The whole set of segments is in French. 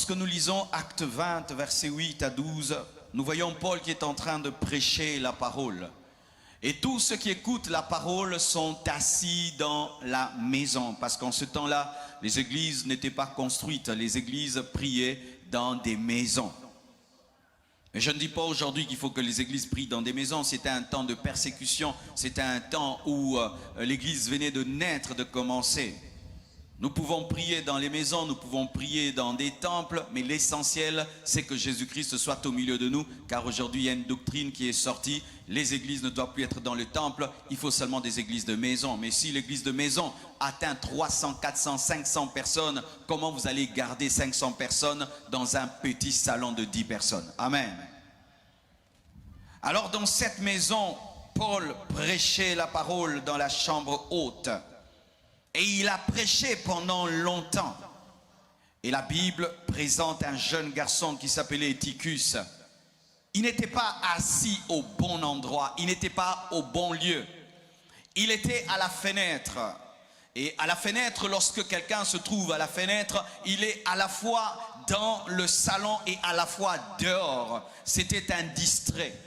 Lorsque nous lisons Acte 20, versets 8 à 12, nous voyons Paul qui est en train de prêcher la parole. Et tous ceux qui écoutent la parole sont assis dans la maison. Parce qu'en ce temps-là, les églises n'étaient pas construites. Les églises priaient dans des maisons. Mais je ne dis pas aujourd'hui qu'il faut que les églises prient dans des maisons. C'était un temps de persécution. C'était un temps où l'église venait de naître, de commencer. Nous pouvons prier dans les maisons, nous pouvons prier dans des temples, mais l'essentiel, c'est que Jésus-Christ soit au milieu de nous, car aujourd'hui, il y a une doctrine qui est sortie. Les églises ne doivent plus être dans le temple, il faut seulement des églises de maison. Mais si l'église de maison atteint 300, 400, 500 personnes, comment vous allez garder 500 personnes dans un petit salon de 10 personnes? Amen. Alors, dans cette maison, Paul prêchait la parole dans la chambre haute. Et il a prêché pendant longtemps. Et la Bible présente un jeune garçon qui s'appelait Tychus. Il n'était pas assis au bon endroit, il n'était pas au bon lieu. Il était à la fenêtre. Et à la fenêtre, lorsque quelqu'un se trouve à la fenêtre, il est à la fois dans le salon et à la fois dehors. C'était un distrait.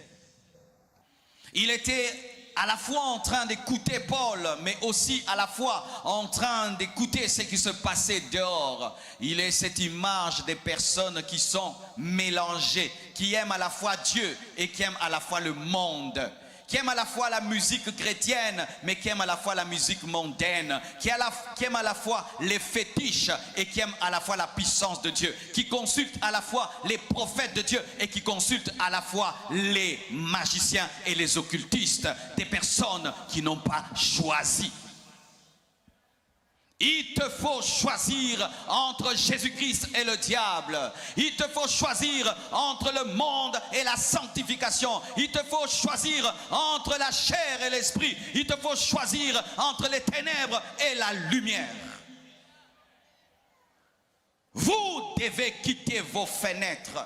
Il était à la fois en train d'écouter Paul, mais aussi à la fois en train d'écouter ce qui se passait dehors. Il est cette image des personnes qui sont mélangées, qui aiment à la fois Dieu et qui aiment à la fois le monde, qui aiment à la fois la musique chrétienne, mais qui aiment à la fois la musique mondaine, qui aiment à la fois les fétiches et qui aiment à la fois la puissance de Dieu, qui consultent à la fois les prophètes de Dieu et qui consultent à la fois les magiciens et les occultistes, des personnes qui n'ont pas choisi. Il te faut choisir entre Jésus-Christ et le diable. Il te faut choisir entre le monde et la sanctification. Il te faut choisir entre la chair et l'esprit. Il te faut choisir entre les ténèbres et la lumière. Vous devez quitter vos fenêtres.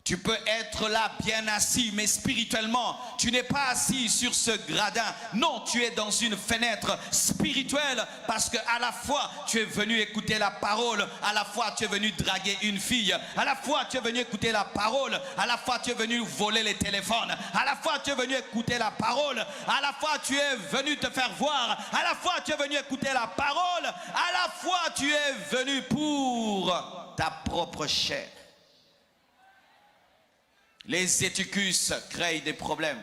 Tu peux être là bien assis, mais spirituellement, tu n'es pas assis sur ce gradin. Non, tu es dans une fenêtre spirituelle parce qu'à la fois, tu es venu écouter la parole, à la fois, tu es venu draguer une fille, à la fois, tu es venu écouter la parole, à la fois, tu es venu voler les téléphones, à la fois, tu es venu écouter la parole, à la fois, tu es venu te faire voir, à la fois, tu es venu écouter la parole, à la fois, tu es venu pour ta propre chair. Les éticus créent des problèmes.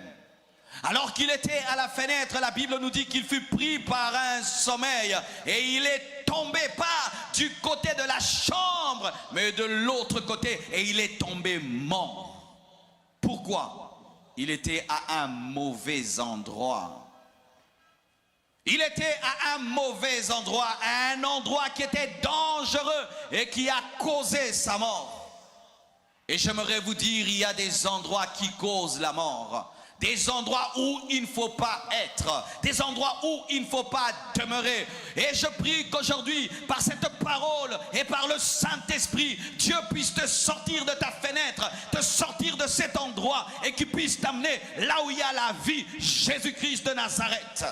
Alors qu'il était à la fenêtre, la Bible nous dit qu'il fut pris par un sommeil et il est tombé pas du côté de la chambre, mais de l'autre côté, et il est tombé mort. Pourquoi? Il était à un mauvais endroit. Il était à un mauvais endroit, à un endroit qui était dangereux et qui a causé sa mort. Et j'aimerais vous dire, il y a des endroits qui causent la mort. Des endroits où il ne faut pas être. Des endroits où il ne faut pas demeurer. Et je prie qu'aujourd'hui, par cette parole et par le Saint-Esprit, Dieu puisse te sortir de ta fenêtre, te sortir de cet endroit et qu'il puisse t'amener là où il y a la vie, Jésus-Christ de Nazareth.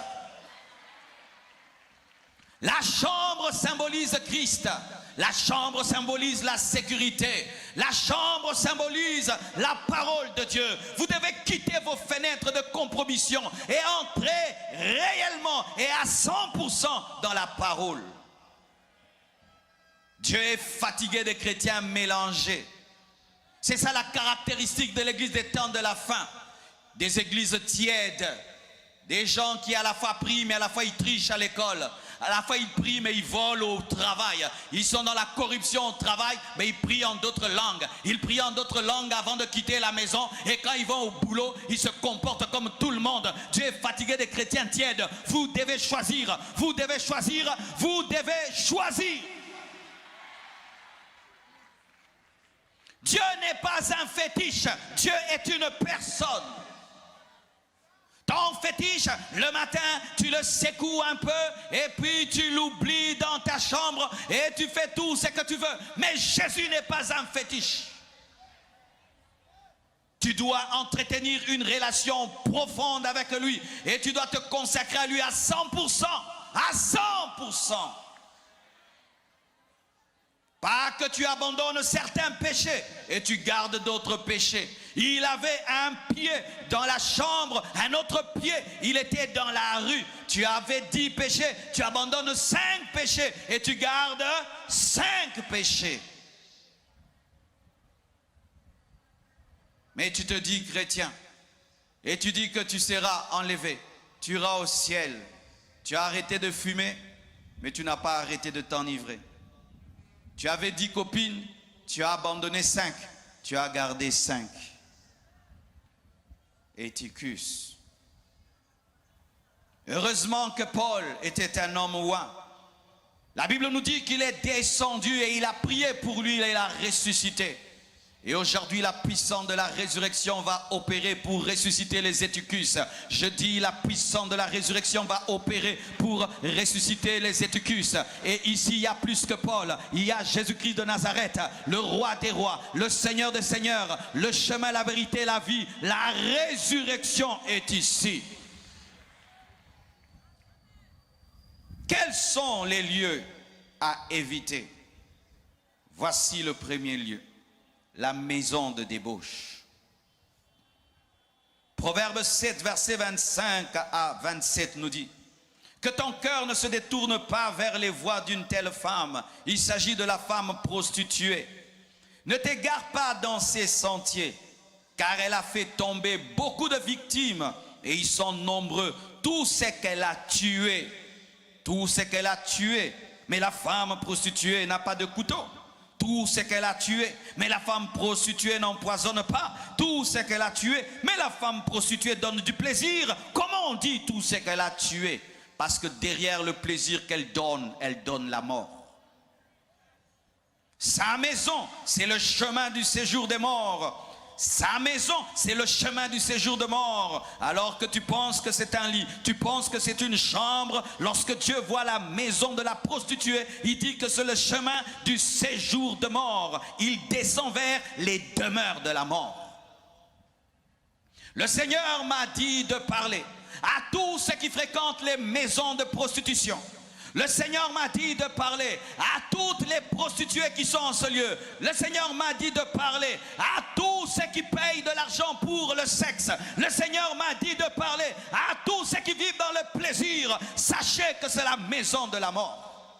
La chambre symbolise Christ. La chambre symbolise la sécurité. La chambre symbolise la parole de Dieu. Vous devez quitter vos fenêtres de compromission et entrer réellement et à 100% dans la parole. Dieu est fatigué des chrétiens mélangés. C'est ça la caractéristique de l'église des temps de la fin. Des églises tièdes. Des gens qui à la fois prient mais à la fois ils trichent à l'école. À la fois ils prient mais ils volent au travail. Ils sont dans la corruption au travail mais ils prient en d'autres langues. Ils prient en d'autres langues avant de quitter la maison. Et quand ils vont au boulot, ils se comportent comme tout le monde. Dieu est fatigué des chrétiens tièdes. Vous devez choisir. Vous devez choisir. Vous devez choisir. Dieu n'est pas un fétiche. Dieu est une personne. Ton fétiche, le matin, tu le secoues un peu et puis tu l'oublies dans ta chambre et tu fais tout ce que tu veux. Mais Jésus n'est pas un fétiche. Tu dois entretenir une relation profonde avec lui et tu dois te consacrer à lui à 100%. À 100%. Pas que tu abandonnes certains péchés et tu gardes d'autres péchés. Il avait un pied dans la chambre, un autre pied, il était dans la rue. Tu avais 10 péchés, tu abandonnes 5 péchés et tu gardes 5 péchés. Mais tu te dis chrétien et tu dis que tu seras enlevé, tu iras au ciel. Tu as arrêté de fumer, mais tu n'as pas arrêté de t'enivrer. Tu avais 10 copines, tu as abandonné 5, tu as gardé 5. Eutychus. Heureusement que Paul était un homme ouin. La Bible nous dit qu'il est descendu et il a prié pour lui et il a ressuscité. Et aujourd'hui, la puissance de la résurrection va opérer pour ressusciter les Eutychus. Je dis, la puissance de la résurrection va opérer pour ressusciter les Eutychus. Et ici, il y a plus que Paul. Il y a Jésus-Christ de Nazareth, le roi des rois, le Seigneur des seigneurs, le chemin, la vérité, la vie. La résurrection est ici. Quels sont les lieux à éviter? Voici le premier lieu. La maison de débauche. Proverbe 7, verset 25 à 27 nous dit que ton cœur ne se détourne pas vers les voies d'une telle femme. Il s'agit de la femme prostituée. Ne t'égare pas dans ses sentiers, car elle a fait tomber beaucoup de victimes et ils sont nombreux. Tout ce qu'elle a tué, tout ce qu'elle a tué. Mais la femme prostituée n'a pas de couteau. Tout ce qu'elle a tué, mais la femme prostituée n'empoisonne pas. Tout ce qu'elle a tué, mais la femme prostituée donne du plaisir. Comment on dit tout ce qu'elle a tué? Parce que derrière le plaisir qu'elle donne la mort. Sa maison, c'est le chemin du séjour des morts. Sa maison, c'est le chemin du séjour de mort. Alors que tu penses que c'est un lit, tu penses que c'est une chambre. Lorsque Dieu voit la maison de la prostituée, il dit que c'est le chemin du séjour de mort. Il descend vers les demeures de la mort. Le Seigneur m'a dit de parler à tous ceux qui fréquentent les maisons de prostitution. Le Seigneur m'a dit de parler à toutes les prostituées qui sont en ce lieu. Le Seigneur m'a dit de parler à tous ceux qui payent de l'argent pour le sexe. Le Seigneur m'a dit de parler à tous ceux qui vivent dans le plaisir. Sachez que c'est la maison de la mort.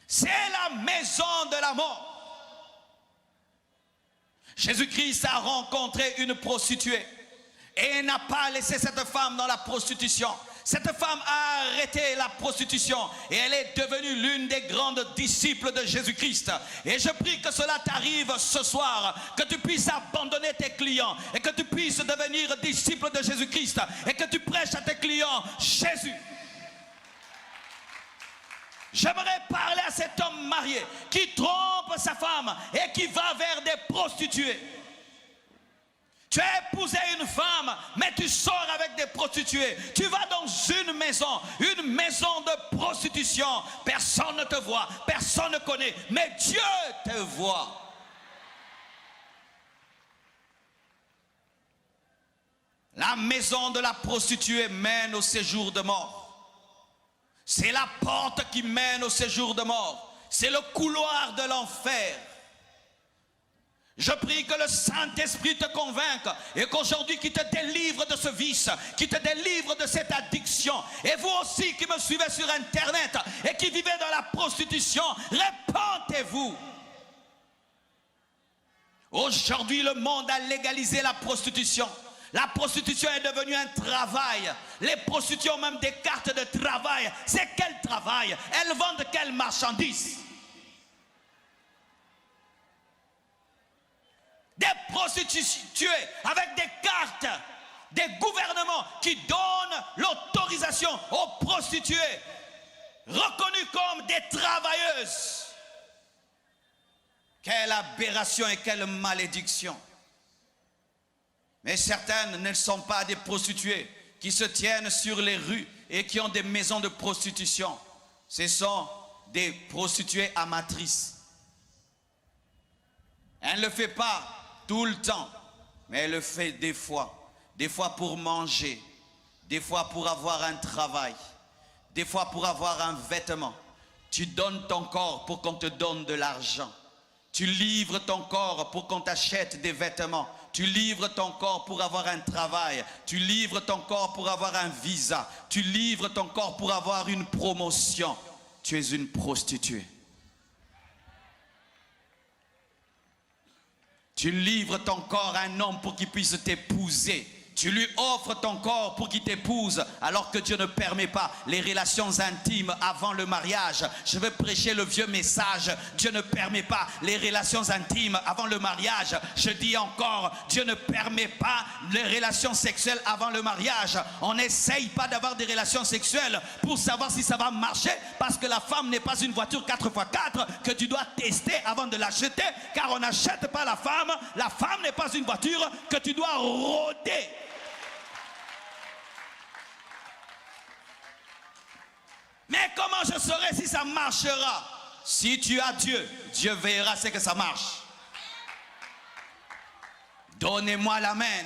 C'est la maison de la mort. Jésus-Christ a rencontré une prostituée et n'a pas laissé cette femme dans la prostitution. Cette femme a arrêté la prostitution et elle est devenue l'une des grandes disciples de Jésus-Christ. Et je prie que cela t'arrive ce soir, que tu puisses abandonner tes clients et que tu puisses devenir disciple de Jésus-Christ et que tu prêches à tes clients Jésus. J'aimerais parler à cet homme marié qui trompe sa femme et qui va vers des prostituées. Tu as épousé une femme, mais tu sors avec des prostituées. Tu vas dans une maison de prostitution. Personne ne te voit, personne ne connaît, mais Dieu te voit. La maison de la prostituée mène au séjour de mort. C'est la porte qui mène au séjour de mort. C'est le couloir de l'enfer. Je prie que le Saint-Esprit te convainque et qu'aujourd'hui qu'il te délivre de ce vice, qu'il te délivre de cette addiction. Et vous aussi qui me suivez sur Internet et qui vivez dans la prostitution, répentez-vous. Aujourd'hui, le monde a légalisé la prostitution. La prostitution est devenue un travail. Les prostituées ont même des cartes de travail. C'est quel travail? Elles vendent quelles marchandises? Des prostituées avec des cartes, des gouvernements qui donnent l'autorisation aux prostituées, reconnues comme des travailleuses. Quelle aberration et quelle malédiction. Mais certaines ne sont pas des prostituées qui se tiennent sur les rues et qui ont des maisons de prostitution. Ce sont des prostituées amatrices. Elle ne le fait pas tout le temps, mais elle le fait des fois pour manger, des fois pour avoir un travail, des fois pour avoir un vêtement. Tu donnes ton corps pour qu'on te donne de l'argent. Tu livres ton corps pour qu'on t'achète des vêtements. Tu livres ton corps pour avoir un travail. Tu livres ton corps pour avoir un visa. Tu livres ton corps pour avoir une promotion. Tu es une prostituée. Tu livres ton corps à un homme pour qu'il puisse t'épouser. Tu lui offres ton corps pour qu'il t'épouse, alors que Dieu ne permet pas les relations intimes avant le mariage. Je veux prêcher le vieux message. Dieu ne permet pas les relations intimes avant le mariage. Je dis encore, Dieu ne permet pas les relations sexuelles avant le mariage. On n'essaye pas d'avoir des relations sexuelles pour savoir si ça va marcher, parce que la femme n'est pas une voiture 4x4 que tu dois tester avant de l'acheter, car on n'achète pas la femme. La femme n'est pas une voiture que tu dois rôder. Mais comment je saurai si ça marchera? Si tu as Dieu, Dieu verra ce que ça marche. Donnez-moi l'amen.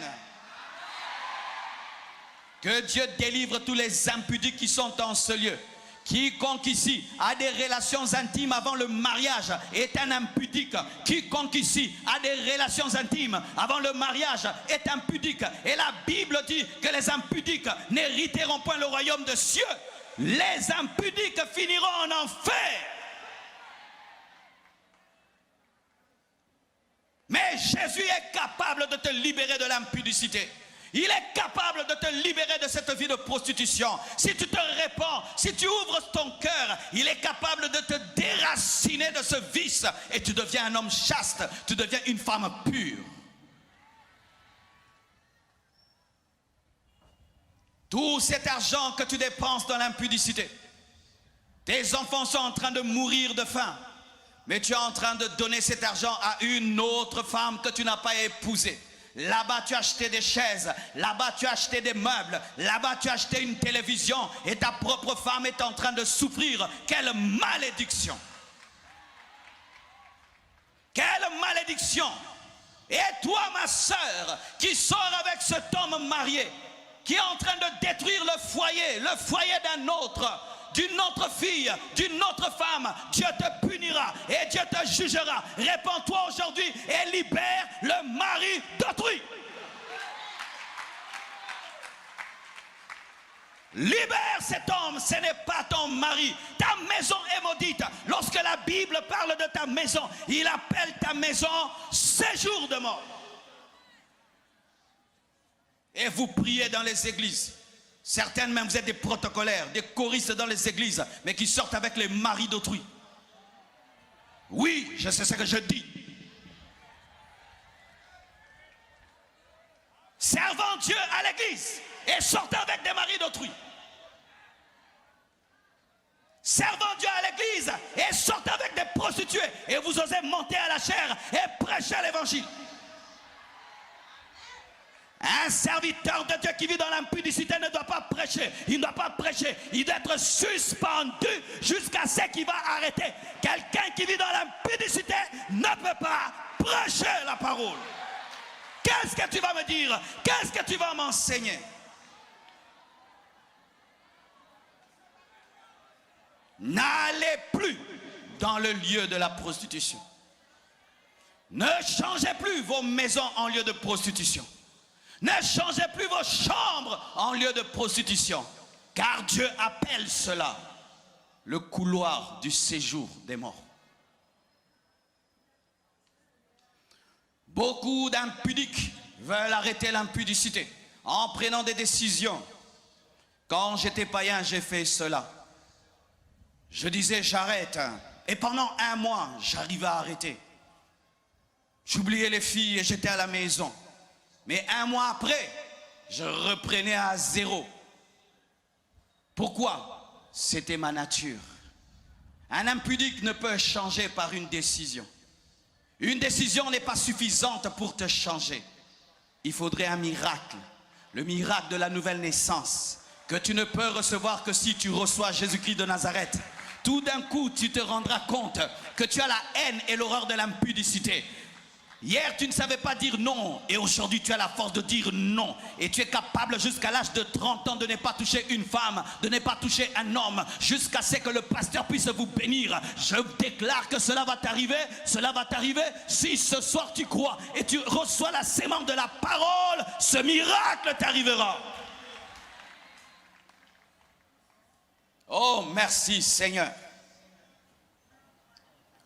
Que Dieu délivre tous les impudiques qui sont en ce lieu. Quiconque ici a des relations intimes avant le mariage est un impudique. Quiconque ici a des relations intimes avant le mariage est impudique. Et la Bible dit que les impudiques n'hériteront point le royaume de cieux. Les impudiques finiront en enfer. Mais Jésus est capable de te libérer de l'impudicité. Il est capable de te libérer de cette vie de prostitution. Si tu te répands, si tu ouvres ton cœur, il est capable de te déraciner de ce vice. Et tu deviens un homme chaste, tu deviens une femme pure. Tout cet argent que tu dépenses dans l'impudicité, tes enfants sont en train de mourir de faim, mais tu es en train de donner cet argent à une autre femme que tu n'as pas épousée. Là-bas tu as acheté des chaises, là-bas tu as acheté des meubles, là-bas tu as acheté une télévision et ta propre femme est en train de souffrir. Quelle malédiction! Quelle malédiction! Et toi, ma sœur, qui sors avec cet homme marié, qui est en train de détruire le foyer d'un autre, d'une autre fille, d'une autre femme, Dieu te punira et Dieu te jugera. Répands-toi aujourd'hui et libère le mari d'autrui. Libère cet homme, ce n'est pas ton mari. Ta maison est maudite. Lorsque la Bible parle de ta maison, il appelle ta maison séjour de mort. Et vous priez dans les églises. Certaines même, vous êtes des protocolaires, des choristes dans les églises, mais qui sortent avec les maris d'autrui. Oui, je sais ce que je dis. Servant Dieu à l'église et sortant avec des maris d'autrui. Servant Dieu à l'église et sortant avec des prostituées. Et vous osez monter à la chair et prêcher l'évangile. Un serviteur de Dieu qui vit dans l'impudicité ne doit pas prêcher. Il ne doit pas prêcher. Il doit être suspendu jusqu'à ce qu'il va arrêter. Quelqu'un qui vit dans l'impudicité ne peut pas prêcher la parole. Qu'est-ce que tu vas me dire? Qu'est-ce que tu vas m'enseigner? N'allez plus dans le lieu de la prostitution. Ne changez plus vos maisons en lieu de prostitution. Ne changez plus vos chambres en lieu de prostitution, car Dieu appelle cela le couloir du séjour des morts. Beaucoup d'impudiques veulent arrêter l'impudicité en prenant des décisions. Quand j'étais païen, j'ai fait cela. Je disais j'arrête, et pendant un mois, j'arrivais à arrêter. J'oubliais les filles et j'étais à la maison. Mais un mois après, je reprenais à zéro. Pourquoi? C'était ma nature. Un impudique ne peut changer par une décision. Une décision n'est pas suffisante pour te changer. Il faudrait un miracle. Le miracle de la nouvelle naissance. Que tu ne peux recevoir que si tu reçois Jésus-Christ de Nazareth. Tout d'un coup, tu te rendras compte que tu as la haine et l'horreur de l'impudicité. Hier, tu ne savais pas dire non et aujourd'hui, tu as la force de dire non. Et tu es capable jusqu'à l'âge de 30 ans de ne pas toucher une femme, de ne pas toucher un homme, jusqu'à ce que le pasteur puisse vous bénir. Je déclare que cela va t'arriver si ce soir tu crois et tu reçois la sémence de la parole, ce miracle t'arrivera. Oh, merci Seigneur.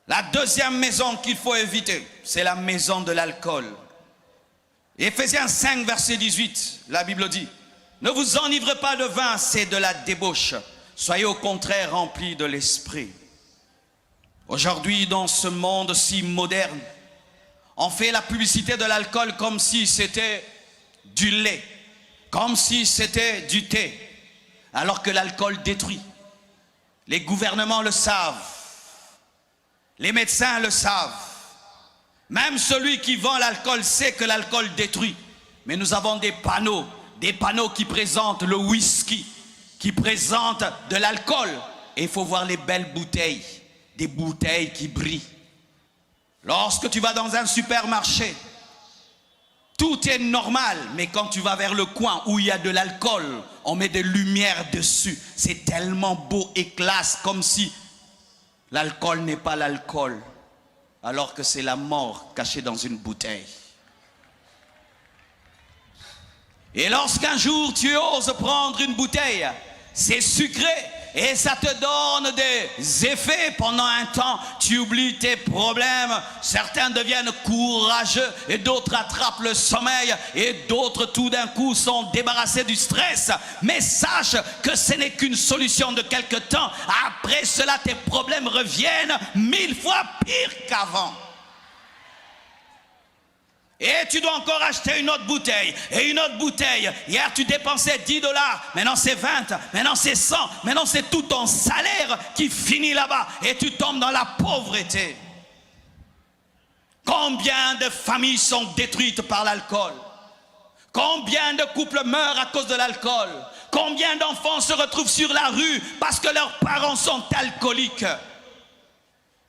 La deuxième maison qu'il faut éviter, c'est la maison de l'alcool. Éphésiens 5, verset 18, la Bible dit, « Ne vous enivrez pas de vin, c'est de la débauche. Soyez au contraire remplis de l'esprit. » Aujourd'hui, dans ce monde si moderne, on fait la publicité de l'alcool comme si c'était du lait, comme si c'était du thé, alors que l'alcool détruit. Les gouvernements le savent. Les médecins le savent. Même celui qui vend l'alcool sait que l'alcool détruit. Mais nous avons des panneaux qui présentent le whisky, qui présentent de l'alcool. Et il faut voir les belles bouteilles, des bouteilles qui brillent. Lorsque tu vas dans un supermarché, tout est normal, mais quand tu vas vers le coin où il y a de l'alcool, on met des lumières dessus. C'est tellement beau et classe, comme si l'alcool n'est pas l'alcool, alors que c'est la mort cachée dans une bouteille. Et lorsqu'un jour tu oses prendre une bouteille, c'est sucré et ça te donne des effets pendant un temps. Tu oublies tes problèmes, certains deviennent courageux et d'autres attrapent le sommeil et d'autres tout d'un coup sont débarrassés du stress. Mais sache que ce n'est qu'une solution de quelque temps. Après cela, tes problèmes reviennent 1000 fois pire qu'avant. Et tu dois encore acheter une autre bouteille et une autre bouteille. Hier tu dépensais 10 $, maintenant c'est 20, maintenant c'est 100, maintenant c'est tout ton salaire qui finit là-bas et tu tombes dans la pauvreté. Combien de familles sont détruites par l'alcool? Combien de couples meurent à cause de l'alcool? Combien d'enfants se retrouvent sur la rue parce que leurs parents sont alcooliques?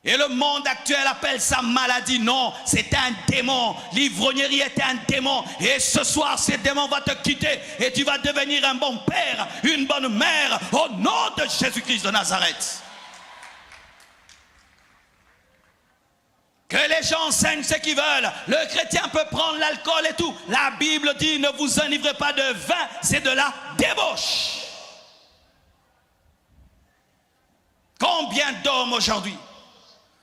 Et le monde actuel appelle ça maladie. Non, c'est un démon. L'ivrognerie est un démon. Et ce soir, ce démon va te quitter. Et tu vas devenir un bon père, une bonne mère, au nom de Jésus-Christ de Nazareth. Que les gens enseignent ce qu'ils veulent. Le chrétien peut prendre l'alcool et tout. La Bible dit, ne vous enivrez pas de vin, c'est de la débauche. Combien d'hommes aujourd'hui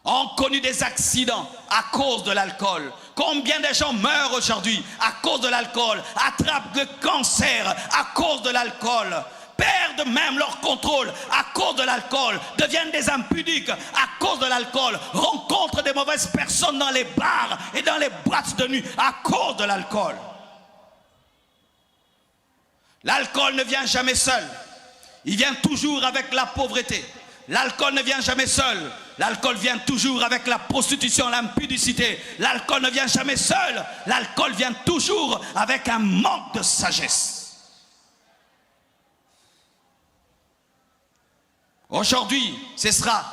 ont connu des accidents à cause de l'alcool? Combien de gens meurent aujourd'hui à cause de l'alcool, attrapent le cancer à cause de l'alcool, perdent même leur contrôle à cause de l'alcool, deviennent des impudiques à cause de l'alcool, rencontrent des mauvaises personnes dans les bars et dans les boîtes de nuit à cause de l'alcool. L'alcool ne vient jamais seul, il vient toujours avec la pauvreté. L'alcool ne vient jamais seul. L'alcool vient toujours avec la prostitution, l'impudicité. L'alcool ne vient jamais seul. L'alcool vient toujours avec un manque de sagesse. Aujourd'hui, ce sera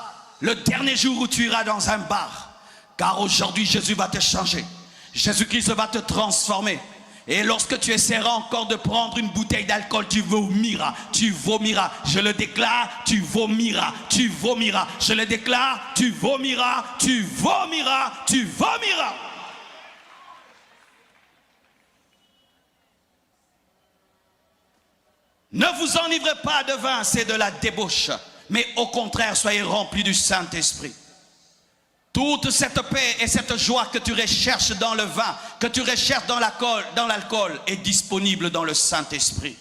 le dernier jour où tu iras dans un bar. Car aujourd'hui, Jésus va te changer. Jésus-Christ va te transformer. Et lorsque tu essaieras encore de prendre une bouteille d'alcool, tu vomiras, je le déclare, tu vomiras, je le déclare, tu vomiras. Ne vous enivrez pas de vin, c'est de la débauche, mais au contraire, soyez remplis du Saint-Esprit. Toute cette paix et cette joie que tu recherches dans le vin, que tu recherches dans l'alcool, est disponible dans le Saint-Esprit.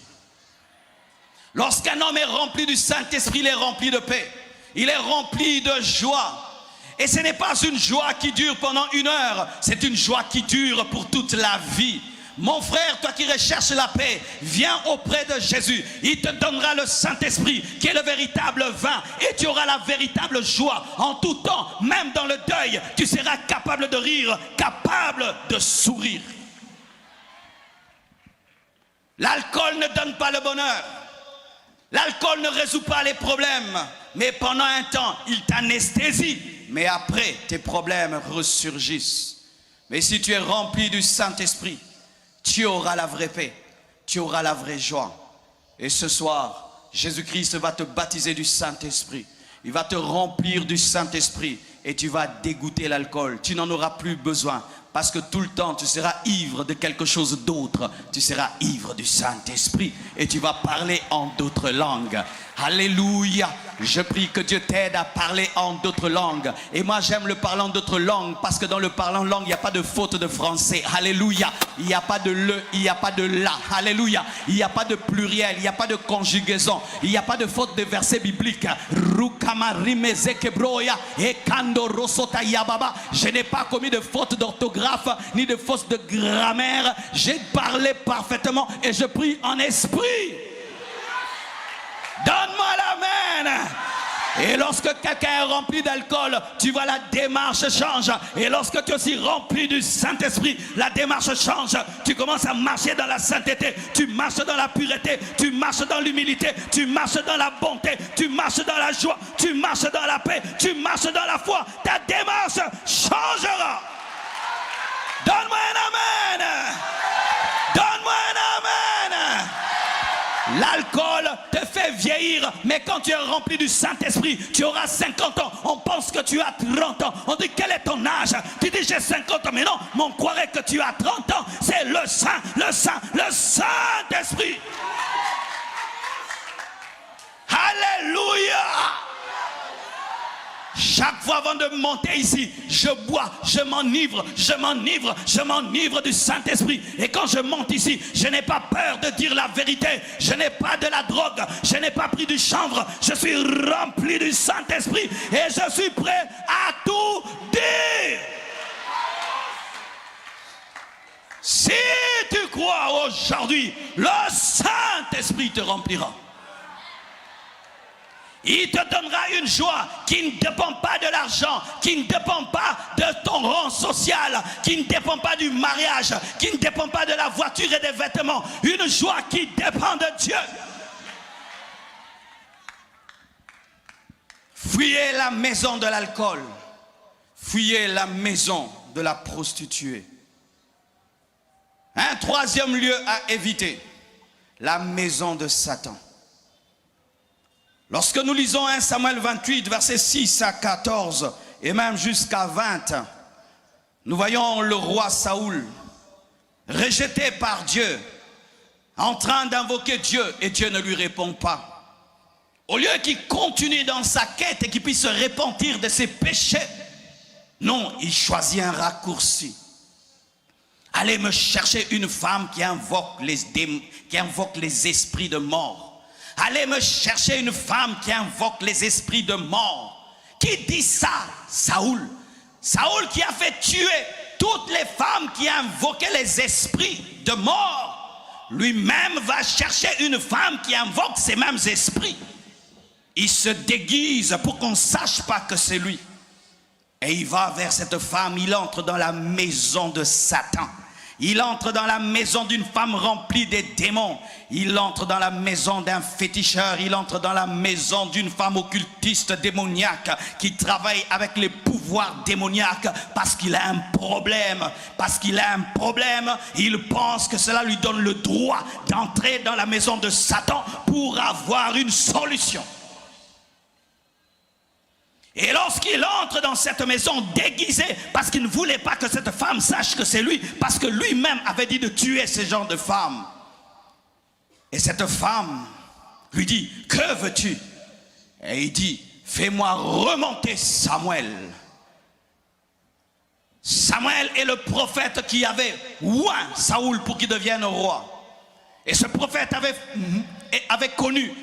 Lorsqu'un homme est rempli du Saint-Esprit, il est rempli de paix, il est rempli de joie. Et ce n'est pas une joie qui dure pendant 1 heure, c'est une joie qui dure pour toute la vie. Mon frère, toi qui recherches la paix, viens auprès de Jésus. Il te donnera le Saint-Esprit qui est le véritable vin. Et tu auras la véritable joie en tout temps. Même dans le deuil, tu seras capable de rire, capable de sourire. L'alcool ne donne pas le bonheur. L'alcool ne résout pas les problèmes. Mais pendant un temps, il t'anesthésie. Mais après, tes problèmes ressurgissent. Mais si tu es rempli du Saint-Esprit, tu auras la vraie paix, tu auras la vraie joie. Et ce soir, Jésus-Christ va te baptiser du Saint-Esprit. Il va te remplir du Saint-Esprit et tu vas dégoûter l'alcool. Tu n'en auras plus besoin parce que tout le temps tu seras ivre de quelque chose d'autre. Tu seras ivre du Saint-Esprit et tu vas parler en d'autres langues. Alléluia. Je prie que Dieu t'aide à parler en d'autres langues. Et moi j'aime le parler en d'autres langues parce que dans le parler en langue, il n'y a pas de faute de français. Alléluia. Il n'y a pas de le, il n'y a pas de la. Alléluia. Il n'y a pas de pluriel, il n'y a pas de conjugaison. Il n'y a pas de faute de verset biblique. Je n'ai pas commis de faute d'orthographe ni de faute de grammaire. J'ai parlé parfaitement et je prie en esprit. Donne-moi l'amen. Et lorsque quelqu'un est rempli d'alcool, tu vois la démarche change. Et lorsque tu es aussi rempli du Saint-Esprit, la démarche change. Tu commences à marcher dans la sainteté, tu marches dans la pureté, tu marches dans l'humilité, tu marches dans la bonté, tu marches dans la joie, tu marches dans la paix, tu marches dans la foi. Ta démarche changera. Donne-moi un amen. Donne-moi un amen. L'alcool te fait vieillir, mais quand tu es rempli du Saint-Esprit, tu auras 50 ans. On pense que tu as 30 ans. On dit quel est ton âge? Tu dis j'ai 50 ans, mais non, mais on croirait que tu as 30 ans. C'est le Saint-Esprit. Alléluia. Chaque fois avant de monter ici, je bois, je m'enivre du Saint-Esprit. Et quand je monte ici, je n'ai pas peur de dire la vérité. Je n'ai pas de la drogue, je n'ai pas pris du chanvre. Je suis rempli du Saint-Esprit et je suis prêt à tout dire. Si tu crois aujourd'hui, le Saint-Esprit te remplira. Il te donnera une joie qui ne dépend pas de l'argent, qui ne dépend pas de ton rang social, qui ne dépend pas du mariage, qui ne dépend pas de la voiture et des vêtements. Une joie qui dépend de Dieu. Fuyez la maison de l'alcool. Fuyez la maison de la prostituée. Un troisième lieu à éviter, la maison de Satan. Lorsque nous lisons 1 Samuel 28, versets 6 à 14, et même jusqu'à 20, nous voyons le roi Saoul, rejeté par Dieu, en train d'invoquer Dieu, et Dieu ne lui répond pas. Au lieu qu'il continue dans sa quête et qu'il puisse se repentir de ses péchés, non, il choisit un raccourci. Allez me chercher une femme qui invoque les esprits de mort. Allez me chercher une femme qui invoque les esprits de mort. Qui dit ça? Saoul. Saoul qui a fait tuer toutes les femmes qui invoquaient les esprits de mort. Lui-même va chercher une femme qui invoque ces mêmes esprits. Il se déguise pour qu'on ne sache pas que c'est lui. Et il va vers cette femme, il entre dans la maison de Satan. Il entre dans la maison d'une femme remplie des démons. Il entre dans la maison d'un féticheur. Il entre dans la maison d'une femme occultiste démoniaque qui travaille avec les pouvoirs démoniaques parce qu'il a un problème. Parce qu'il a un problème, il pense que cela lui donne le droit d'entrer dans la maison de Satan pour avoir une solution. Et lorsqu'il entre dans cette maison déguisé, parce qu'il ne voulait pas que cette femme sache que c'est lui, parce que lui-même avait dit de tuer ce genre de femme. Et cette femme lui dit, que veux-tu? Et il dit, fais-moi remonter Samuel. Samuel est le prophète qui avait oint Saoul pour qu'il devienne roi. Et ce prophète avait connu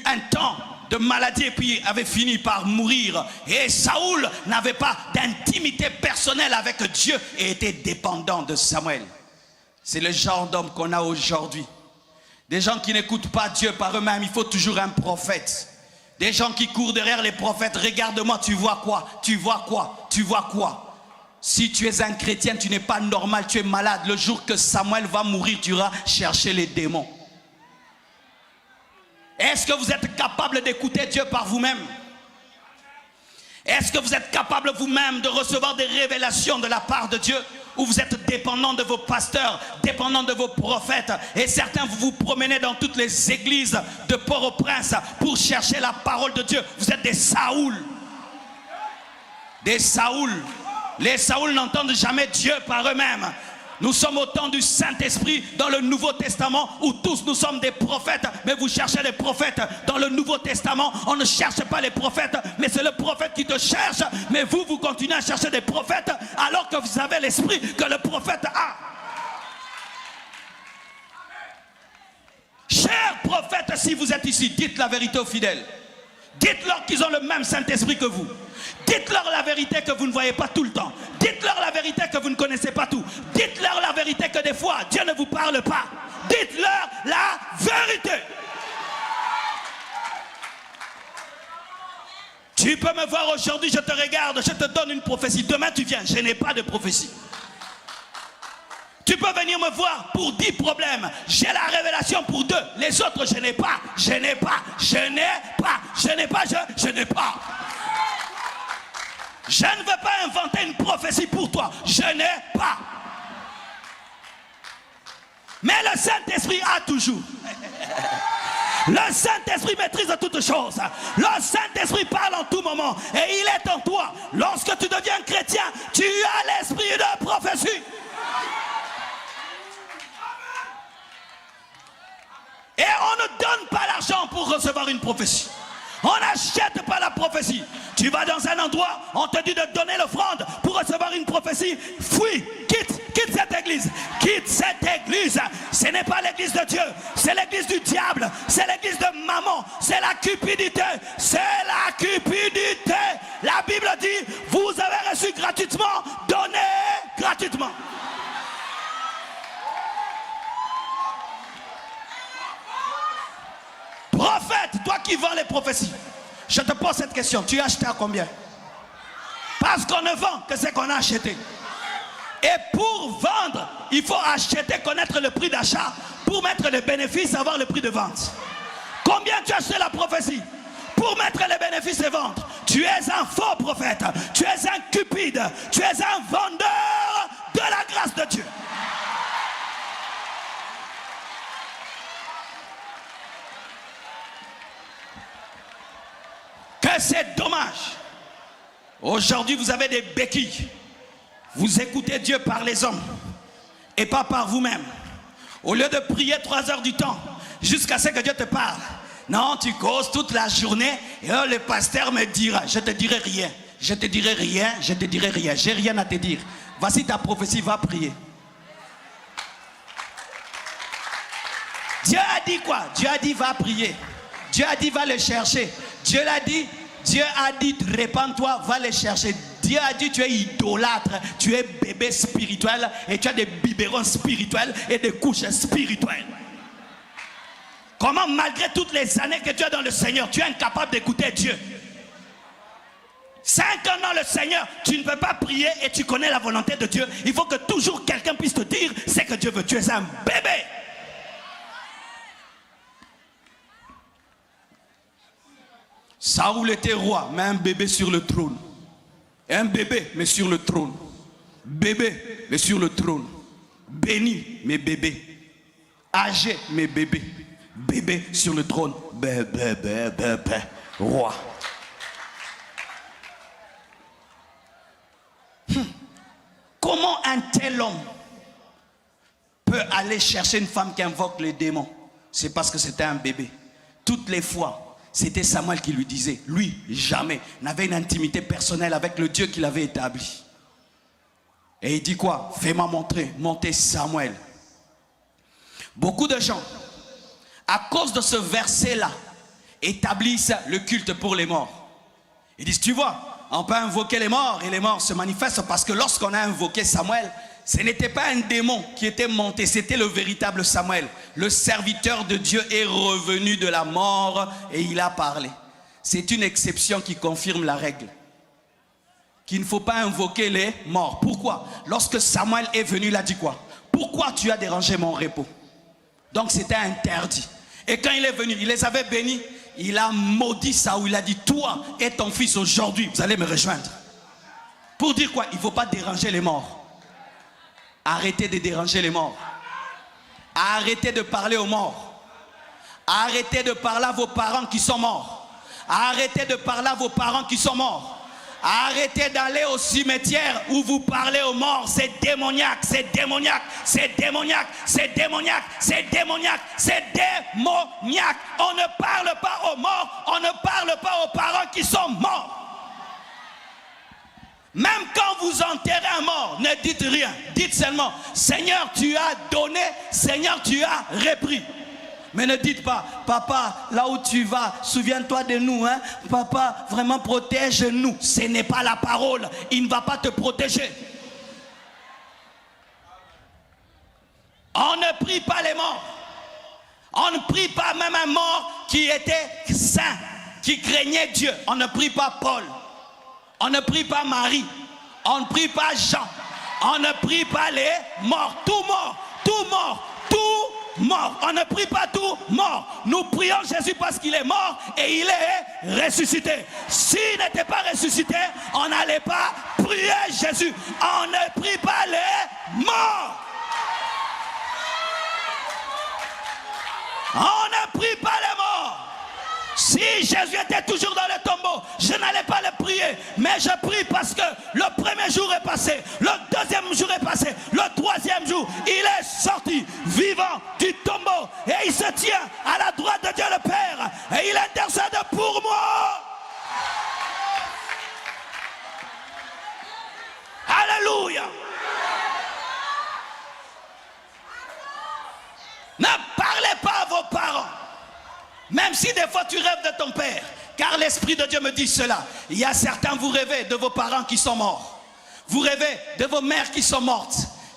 un temps de maladie et puis avait fini par mourir. Et Saoul n'avait pas d'intimité personnelle avec Dieu et était dépendant de Samuel. C'est le genre d'homme qu'on a aujourd'hui. Des gens qui n'écoutent pas Dieu par eux-mêmes, il faut toujours un prophète. Des gens qui courent derrière les prophètes, regarde-moi, tu vois quoi? Tu vois quoi? Tu vois quoi? Si tu es un chrétien, tu n'es pas normal, tu es malade. Le jour que Samuel va mourir, tu iras chercher les démons. Est-ce que vous êtes capable d'écouter Dieu par vous-même? Est-ce que vous êtes capable vous-même de recevoir des révélations de la part de Dieu? où vous êtes dépendant de vos pasteurs, dépendant de vos prophètes. Et certains, vous vous promenez dans toutes les églises de Port-au-Prince pour chercher la parole de Dieu. Vous êtes des Saoul. Des Saoul. Les Saoul n'entendent jamais Dieu par eux-mêmes. Nous sommes au temps du Saint-Esprit dans le Nouveau Testament où tous nous sommes des prophètes, mais vous cherchez des prophètes. Dans le Nouveau Testament, on ne cherche pas les prophètes, mais c'est le prophète qui te cherche. Mais vous continuez à chercher des prophètes alors que vous avez l'esprit que le prophète a. Chers prophètes, si vous êtes ici, dites la vérité aux fidèles. Dites-leur qu'ils ont le même Saint-Esprit que vous. Dites-leur la vérité que vous ne voyez pas tout le temps. Dites-leur la vérité que vous ne connaissez pas tout. Dites-leur la vérité que des fois, Dieu ne vous parle pas. Dites-leur la vérité. Tu peux me voir aujourd'hui, je te regarde, je te donne une prophétie. Demain, tu viens, je n'ai pas de prophétie. Tu peux venir me voir pour 10 problèmes. J'ai la révélation pour 2. Les autres, je n'ai pas. Je n'ai pas. Je n'ai pas. Je n'ai pas. Je n'ai pas. Je ne veux pas inventer une prophétie pour toi. Je n'ai pas. Mais le Saint-Esprit a toujours. Le Saint-Esprit maîtrise toutes choses. Le Saint-Esprit parle en tout moment. Et il est en toi. Lorsque tu deviens chrétien, tu as l'esprit de prophétie. Et on ne donne pas l'argent pour recevoir une prophétie. On n'achète pas la prophétie. Tu vas dans un endroit, on te dit de donner l'offrande pour recevoir une prophétie. Fuis, quitte cette église. Quitte cette église. Ce n'est pas l'église de Dieu. C'est l'église du diable. C'est l'église de maman. C'est la cupidité. C'est la cupidité. La Bible dit, vous avez reçu gratuitement, donnez gratuitement. Prophète, toi qui vends les prophéties, je te pose cette question, tu as acheté à combien? Parce qu'on ne vend que ce qu'on a acheté. Et pour vendre, il faut acheter, connaître le prix d'achat, pour mettre les bénéfices, avoir le prix de vente. Combien tu as acheté la prophétie? Pour mettre les bénéfices et vendre. Tu es un faux prophète, tu es un cupide, tu es un vendeur de la grâce de Dieu. C'est dommage. Aujourd'hui, vous avez des béquilles. Vous écoutez Dieu par les hommes et pas par vous-même. Au lieu de prier 3 heures du temps jusqu'à ce que Dieu te parle. Non, tu causes toute la journée et le pasteur me dira, je te dirai rien. Je te dirai rien, je te dirai rien. J'ai rien à te dire. Voici ta prophétie, va prier. Dieu a dit quoi? Dieu a dit va prier. Dieu a dit va le chercher. Dieu l'a dit. Dieu a dit, répands-toi, va les chercher. Dieu a dit, tu es idolâtre, tu es bébé spirituel et tu as des biberons spirituels et des couches spirituelles. Comment, malgré toutes les années que tu as dans le Seigneur, tu es incapable d'écouter Dieu? 5 ans dans le Seigneur, tu ne peux pas prier et tu connais la volonté de Dieu. Il faut que toujours quelqu'un puisse te dire ce que Dieu veut. Tu es un bébé. Saoul était roi, mais un bébé sur le trône. Un bébé, mais sur le trône. Bébé, mais sur le trône. Béni, mais bébé. Âgé, mais bébé. Bébé sur le trône. Bébé, bébé, bébé. Roi. Comment un tel homme peut aller chercher une femme qui invoque les démons? C'est parce que c'était un bébé. Toutes les fois, c'était Samuel qui lui disait. Lui, jamais, n'avait une intimité personnelle avec le Dieu qu'il avait établi. Et il dit quoi? Fais-moi monter Samuel. Beaucoup de gens, à cause de ce verset-là, établissent le culte pour les morts. Ils disent, tu vois, on peut invoquer les morts et les morts se manifestent parce que lorsqu'on a invoqué Samuel, ce n'était pas un démon qui était monté, c'était le véritable Samuel. Le serviteur de Dieu est revenu de la mort et il a parlé. C'est une exception qui confirme la règle. Qu'il ne faut pas invoquer les morts. Pourquoi? Lorsque Samuel est venu, il a dit quoi? Pourquoi tu as dérangé mon repos? Donc c'était interdit. Et quand il est venu, il les avait bénis. Il a maudit Saoul. Il a dit, toi et ton fils aujourd'hui, vous allez me rejoindre. Pour dire quoi? Il ne faut pas déranger les morts. Arrêtez de déranger les morts. Arrêtez de parler aux morts. Arrêtez de parler à vos parents qui sont morts. Arrêtez de parler à vos parents qui sont morts. Arrêtez d'aller au cimetière où vous parlez aux morts. C'est démoniaque, c'est démoniaque, c'est démoniaque, c'est démoniaque, c'est démoniaque, c'est démoniaque. On ne parle pas aux morts, on ne parle pas aux parents qui sont morts. Même quand vous enterrez un mort, ne dites rien. Dites seulement, Seigneur, tu as donné, Seigneur, tu as repris. Mais ne dites pas, papa, là où tu vas, souviens-toi de nous, hein? Papa, vraiment protège-nous. Ce n'est pas la parole, il ne va pas te protéger. On ne prie pas les morts. On ne prie pas même un mort qui était saint, qui craignait Dieu. On ne prie pas Paul. On ne prie pas Marie. On ne prie pas Jean. On ne prie pas les morts. Tout mort, tout mort, tout mort. On ne prie pas tout mort. Nous prions Jésus parce qu'il est mort et il est ressuscité. S'il n'était pas ressuscité, on n'allait pas prier Jésus. On ne prie pas les morts. On ne prie pas les morts. Si Jésus était toujours dans le tombeau, je n'allais pas le prier. Mais je prie parce que le premier jour est passé, le deuxième jour est passé, le troisième jour, il est sorti vivant du tombeau. Et il se tient à la droite de Dieu le Père. Et il intercède pour moi. Alléluia. Ne parlez pas à vos parents. Même si des fois tu rêves de ton père, car l'Esprit de Dieu me dit cela. Il y a certains, vous rêvez de vos parents qui sont morts. Vous rêvez de vos mères qui sont mortes.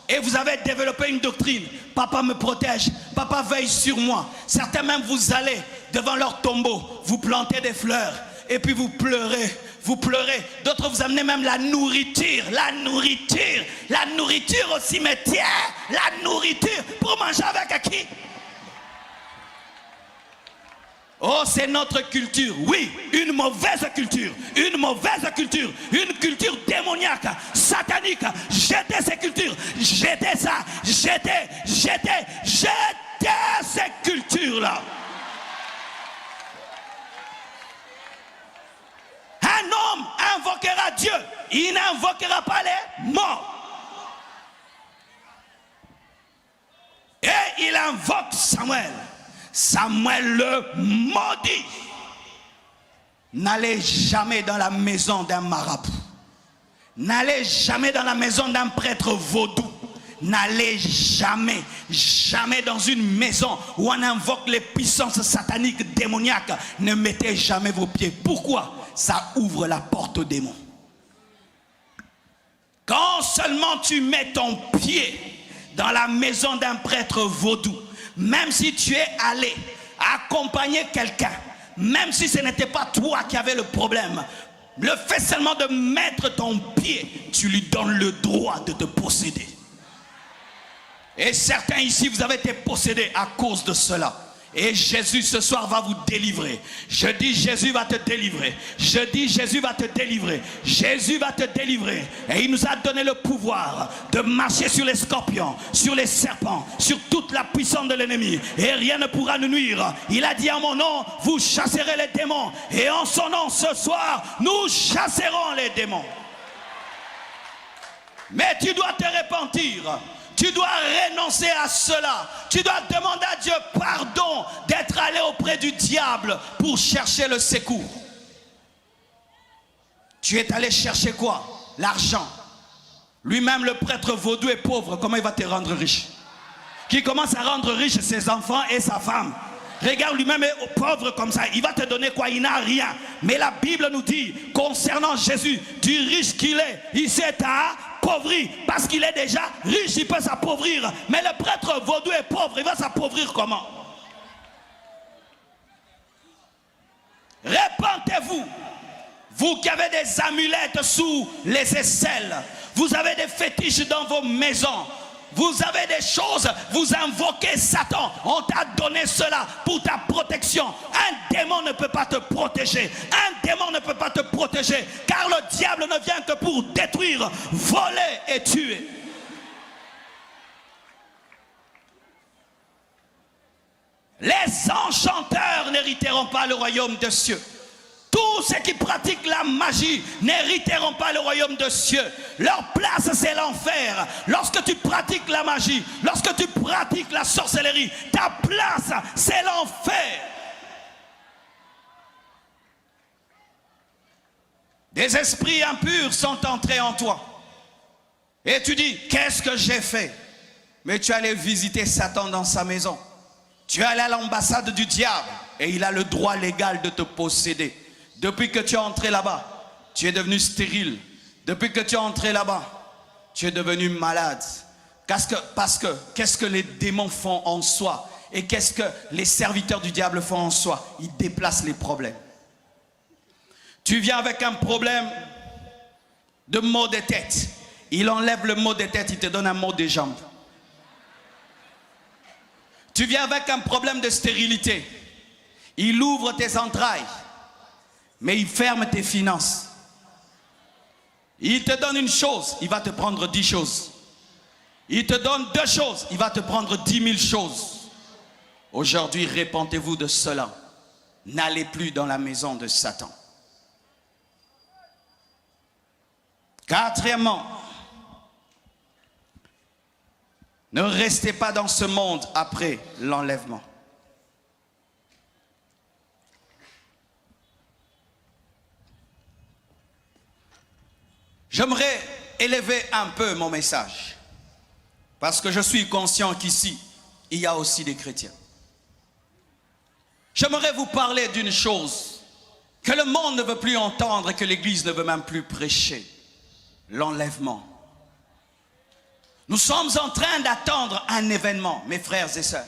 Et vous avez développé une doctrine. Papa me protège, papa veille sur moi. Certains même, vous allez devant leur tombeau, vous plantez des fleurs et puis vous pleurez. Vous pleurez. D'autres vous amenez même la nourriture. La nourriture. La nourriture au cimetière. La nourriture pour manger avec qui? Oh, c'est notre culture. Oui, une mauvaise culture. Une mauvaise culture. Une culture démoniaque, satanique. Jetez ces cultures. Jetez ça. Jetez ces cultures-là. Un homme invoquera Dieu. Il n'invoquera pas les morts. Et il invoque Samuel. Samuel le maudit. N'allez jamais dans la maison d'un marabout. N'allez jamais dans la maison d'un prêtre vaudou. N'allez jamais dans une maison où on invoque les puissances sataniques démoniaques. Ne mettez jamais vos pieds. Pourquoi? Ça ouvre la porte aux démons. Quand seulement tu mets ton pied dans la maison d'un prêtre vaudou, même si tu es allé accompagner quelqu'un, même si ce n'était pas toi qui avais le problème, le fait seulement de mettre ton pied, tu lui donnes le droit de te posséder. Et certains ici, vous avez été possédés à cause de cela. Et Jésus ce soir va vous délivrer. Je dis Jésus va te délivrer. Je dis Jésus va te délivrer. Jésus va te délivrer. Et il nous a donné le pouvoir de marcher sur les scorpions, sur les serpents, sur toute la puissance de l'ennemi. Et rien ne pourra nous nuire. Il a dit en mon nom, vous chasserez les démons. Et en son nom ce soir, nous chasserons les démons. Mais tu dois te repentir. Tu dois renoncer à cela. Tu dois demander à Dieu pardon d'être allé auprès du diable pour chercher le secours. Tu es allé chercher quoi? L'argent. Lui-même, le prêtre vaudou est pauvre. Comment il va te rendre riche? Qui commence à rendre riche ses enfants et sa femme. Regarde, lui-même est pauvre comme ça. Il va te donner quoi? Il n'a rien. Mais la Bible nous dit, concernant Jésus, du riche qu'il est, il s'est appauvri. Parce qu'il est déjà riche, il peut s'appauvrir. Mais le prêtre vaudou est pauvre. Il va s'appauvrir comment? Répentez-vous. Vous qui avez des amulettes sous les aisselles. Vous avez des fétiches dans vos maisons. Vous avez des choses, vous invoquez Satan. On t'a donné cela pour ta protection. Un démon ne peut pas te protéger. Un démon ne peut pas te protéger. Car le diable ne vient que pour détruire, voler et tuer. Les enchanteurs n'hériteront pas le royaume des cieux. Tous ceux qui pratiquent la magie n'hériteront pas le royaume des cieux. Leur place, c'est l'enfer. Lorsque tu pratiques la magie, lorsque tu pratiques la sorcellerie, ta place, c'est l'enfer. Des esprits impurs sont entrés en toi. Et tu dis, qu'est-ce que j'ai fait? Mais tu es allé visiter Satan dans sa maison. Tu es allé à l'ambassade du diable et il a le droit légal de te posséder. Depuis que tu es entré là-bas, tu es devenu stérile. Depuis que tu es entré là-bas, tu es devenu malade. Qu'est-ce que les démons font en soi? Et qu'est-ce que les serviteurs du diable font en soi? Ils déplacent les problèmes. Tu viens avec un problème de maux de tête. Il enlève le mot de tête, il te donne un mot des jambes. Tu viens avec un problème de stérilité. Il ouvre tes entrailles, mais il ferme tes finances. Il te donne une chose, il va te prendre 10 choses. Il te donne 2 choses, il va te prendre 10 000 choses. Aujourd'hui, répentez-vous de cela. N'allez plus dans la maison de Satan. Quatrièmement, ne restez pas dans ce monde après l'enlèvement. J'aimerais élever un peu mon message, parce que je suis conscient qu'ici, il y a aussi des chrétiens. J'aimerais vous parler d'une chose que le monde ne veut plus entendre et que l'Église ne veut même plus prêcher. L'enlèvement. Nous sommes en train d'attendre un événement, mes frères et sœurs.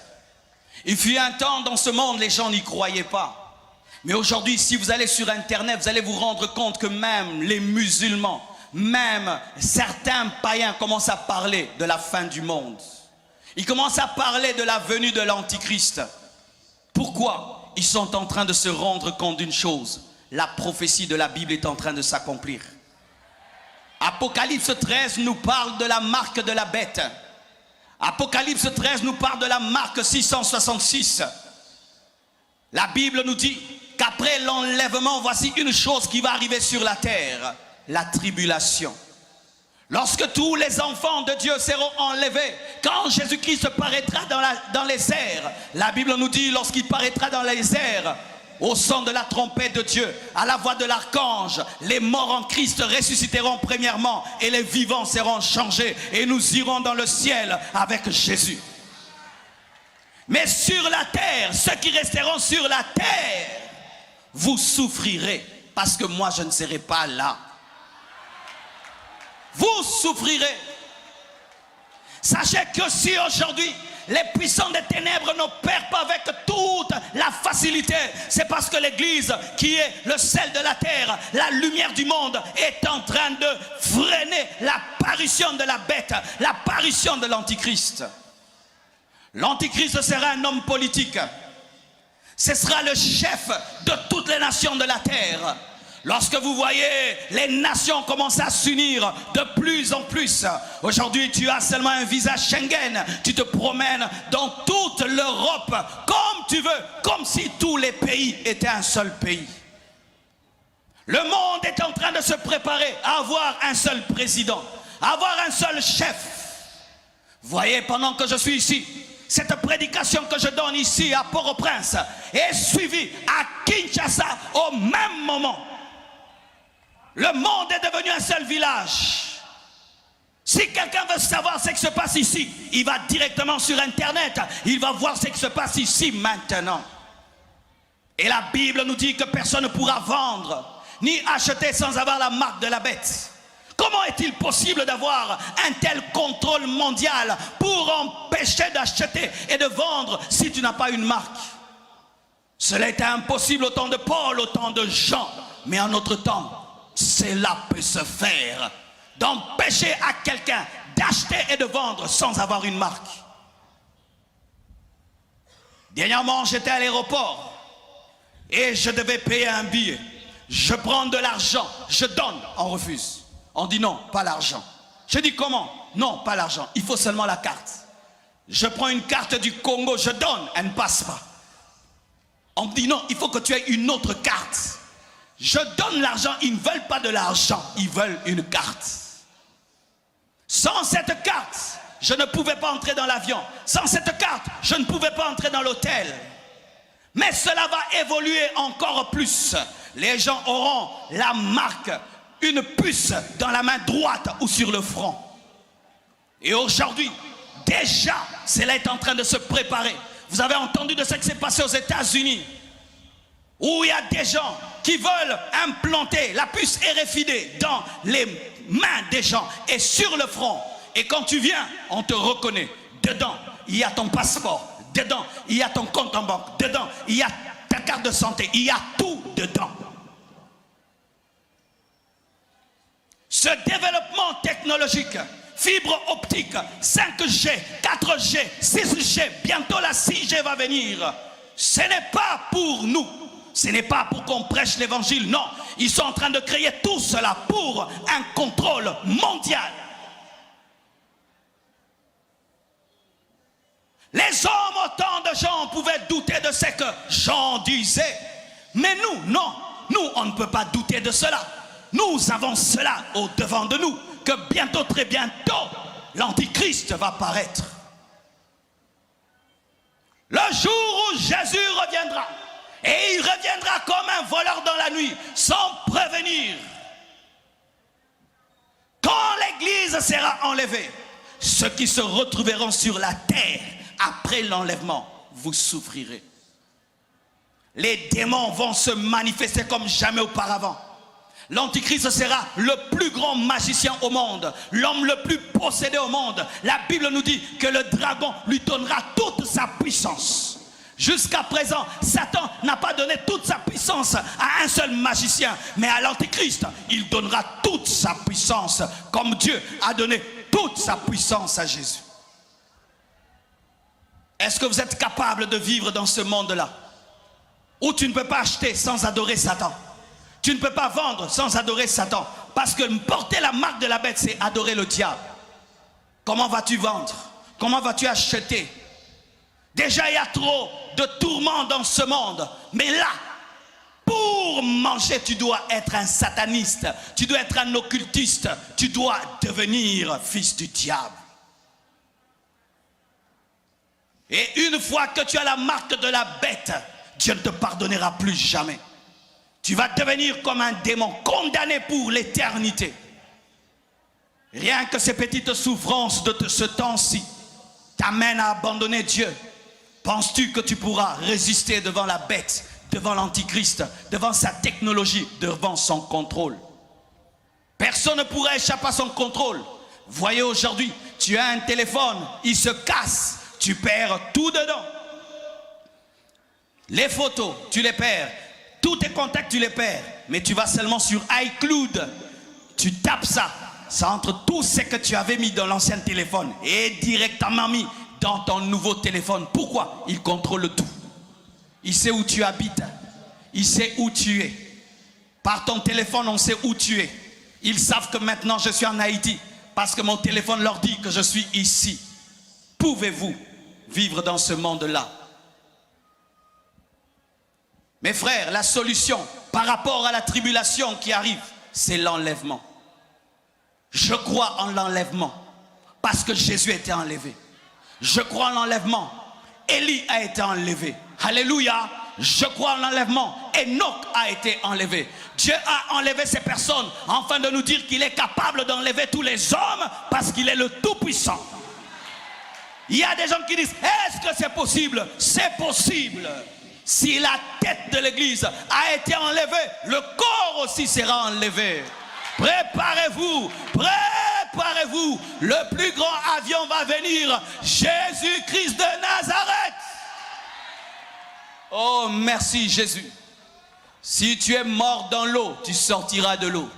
Il fut un temps dans ce monde, les gens n'y croyaient pas. Mais aujourd'hui, si vous allez sur Internet, vous allez vous rendre compte que même les musulmans, même certains païens commencent à parler de la fin du monde. Ils commencent à parler de la venue de l'Antichrist. Pourquoi? Ils sont en train de se rendre compte d'une chose. La prophétie de la Bible est en train de s'accomplir. Apocalypse 13 nous parle de la marque de la bête. Apocalypse 13 nous parle de la marque 666. La Bible nous dit qu'après l'enlèvement, voici une chose qui va arriver sur la terre. La tribulation. Lorsque tous les enfants de Dieu seront enlevés, quand Jésus-Christ paraîtra dans les airs, la Bible nous dit, lorsqu'il paraîtra dans les airs, au son de la trompette de Dieu, à la voix de l'archange, les morts en Christ ressusciteront premièrement et les vivants seront changés et nous irons dans le ciel avec Jésus. Mais sur la terre, ceux qui resteront sur la terre, vous souffrirez parce que moi je ne serai pas là. Vous souffrirez. Sachez que si aujourd'hui les puissants des ténèbres n'opèrent pas avec toute la facilité, c'est parce que l'Église, qui est le sel de la terre, la lumière du monde, est en train de freiner l'apparition de la bête, l'apparition de l'Antichrist. L'Antichrist sera un homme politique. Ce sera le chef de toutes les nations de la terre. Lorsque vous voyez les nations commencer à s'unir de plus en plus, aujourd'hui tu as seulement un visa Schengen, tu te promènes dans toute l'Europe comme tu veux, comme si tous les pays étaient un seul pays. Le monde est en train de se préparer à avoir un seul président, à avoir un seul chef. Vous voyez, pendant que je suis ici, cette prédication que je donne ici à Port-au-Prince est suivie à Kinshasa au même moment. Le monde est devenu un seul village. Si quelqu'un veut savoir ce qui se passe ici, il va directement sur Internet. Il va voir ce qui se passe ici maintenant. Et la Bible nous dit que personne ne pourra vendre ni acheter sans avoir la marque de la bête. Comment est-il possible d'avoir un tel contrôle mondial pour empêcher d'acheter et de vendre si tu n'as pas une marque? Cela était impossible au temps de Paul, au temps de Jean. Mais en notre temps, cela peut se faire, d'empêcher à quelqu'un d'acheter et de vendre sans avoir une marque. Dernièrement, j'étais à l'aéroport et je devais payer un billet. Je prends de l'argent, je donne, on refuse. On dit non, pas l'argent. Je dis comment? Non, pas l'argent, il faut seulement la carte. Je prends une carte du Congo, je donne, elle ne passe pas. On me dit non, il faut que tu aies une autre carte. Je donne l'argent, ils ne veulent pas de l'argent, ils veulent une carte. Sans cette carte, je ne pouvais pas entrer dans l'avion. Sans cette carte, je ne pouvais pas entrer dans l'hôtel. Mais cela va évoluer encore plus. Les gens auront la marque, une puce dans la main droite ou sur le front. Et aujourd'hui, déjà, cela est en train de se préparer. Vous avez entendu de ce qui s'est passé aux États-Unis, où il y a des gens qui veulent implanter la puce RFID dans les mains des gens et sur le front. Et quand tu viens, on te reconnaît. Dedans, il y a ton passeport. Dedans, il y a ton compte en banque. Dedans, il y a ta carte de santé. Il y a tout dedans. Ce développement technologique, fibre optique, 5G, 4G, 6G, bientôt la 6G va venir. Ce n'est pas pour nous. Ce n'est pas pour qu'on prêche l'évangile, non. Ils sont en train de créer tout cela pour un contrôle mondial. Les hommes, autant de gens pouvaient douter de ce que Jean disait. Mais nous, non. Nous, on ne peut pas douter de cela. Nous avons cela au devant de nous. Que bientôt, très bientôt, l'Antichrist va paraître. Le jour où Jésus reviendra. Et il reviendra comme un voleur dans la nuit, sans prévenir. Quand l'Église sera enlevée, ceux qui se retrouveront sur la terre après l'enlèvement, vous souffrirez. Les démons vont se manifester comme jamais auparavant. L'Antichrist sera le plus grand magicien au monde, l'homme le plus possédé au monde. La Bible nous dit que le dragon lui donnera toute sa puissance. Jusqu'à présent, Satan n'a pas donné toute sa puissance à un seul magicien, mais à l'Antichrist, il donnera toute sa puissance, comme Dieu a donné toute sa puissance à Jésus. Est-ce que vous êtes capable de vivre dans ce monde-là, où tu ne peux pas acheter sans adorer Satan? Tu ne peux pas vendre sans adorer Satan, parce que porter la marque de la bête, c'est adorer le diable. Comment vas-tu vendre? Comment vas-tu acheter? Déjà, il y a trop de tourments dans ce monde. Mais là, pour manger, tu dois être un sataniste. Tu dois être un occultiste. Tu dois devenir fils du diable. Et une fois que tu as la marque de la bête, Dieu ne te pardonnera plus jamais. Tu vas devenir comme un démon, condamné pour l'éternité. Rien que ces petites souffrances de ce temps-ci t'amènent à abandonner Dieu. Penses-tu que tu pourras résister devant la bête, devant l'Antichrist, devant sa technologie, devant son contrôle? Personne ne pourra échapper à son contrôle. Voyez aujourd'hui, tu as un téléphone, il se casse, tu perds tout dedans. Les photos, tu les perds. Tous tes contacts, tu les perds. Mais tu vas seulement sur iCloud, tu tapes ça. Ça entre tout ce que tu avais mis dans l'ancien téléphone et directement mis dans ton nouveau téléphone. Pourquoi? Il contrôle tout. Il sait où tu habites. Il sait où tu es. Par ton téléphone, on sait où tu es. Ils savent que maintenant je suis en Haïti parce que mon téléphone leur dit que je suis ici. Pouvez-vous vivre dans ce monde-là? Mes frères, la solution par rapport à la tribulation qui arrive, c'est l'enlèvement. Je crois en l'enlèvement parce que Jésus a été enlevé. Je crois en l'enlèvement. Élie a été enlevé. Alléluia. Je crois en l'enlèvement. Enoch a été enlevé. Dieu a enlevé ces personnes afin de nous dire qu'il est capable d'enlever tous les hommes parce qu'il est le Tout-Puissant. Il y a des gens qui disent, est-ce que c'est possible? C'est possible. Si la tête de l'église a été enlevée, le corps aussi sera enlevé. Préparez-vous, préparez-vous. Le plus grand avion va venir, Jésus-Christ de Nazareth. Oh, merci Jésus. Si tu es mort dans l'eau, tu sortiras de l'eau.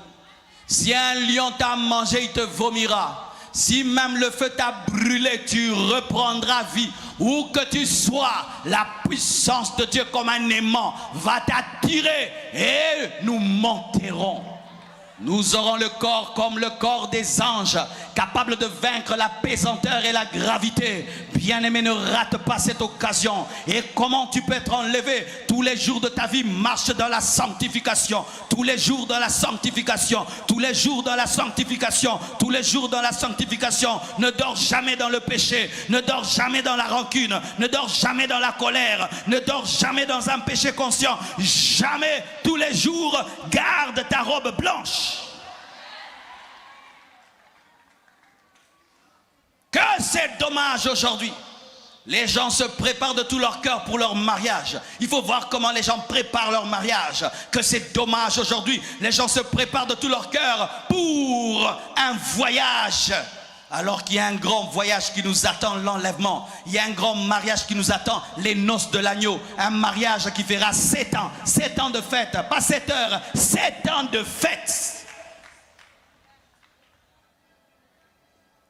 Si un lion t'a mangé, il te vomira. Si même le feu t'a brûlé, tu reprendras vie. Où que tu sois, la puissance de Dieu comme un aimant va t'attirer et nous monterons. Nous aurons le corps comme le corps des anges, capable de vaincre la pesanteur et la gravité. Bien-aimé, ne rate pas cette occasion. Et comment tu peux être enlevé? Tous les jours de ta vie, marche dans la sanctification. Tous les jours dans la sanctification. Tous les jours dans la sanctification. Tous les jours dans la sanctification. Ne dors jamais dans le péché. Ne dors jamais dans la rancune. Ne dors jamais dans la colère. Ne dors jamais dans un péché conscient. Jamais. Tous les jours, garde ta robe blanche. Que c'est dommage aujourd'hui. Les gens se préparent de tout leur cœur pour leur mariage. Il faut voir comment les gens préparent leur mariage. Que c'est dommage aujourd'hui. Les gens se préparent de tout leur cœur pour un voyage. Alors qu'il y a un grand voyage qui nous attend, l'enlèvement. Il y a un grand mariage qui nous attend, les noces de l'agneau. Un mariage qui fera 7 ans. 7 ans de fête, pas 7 heures, 7 ans de fête.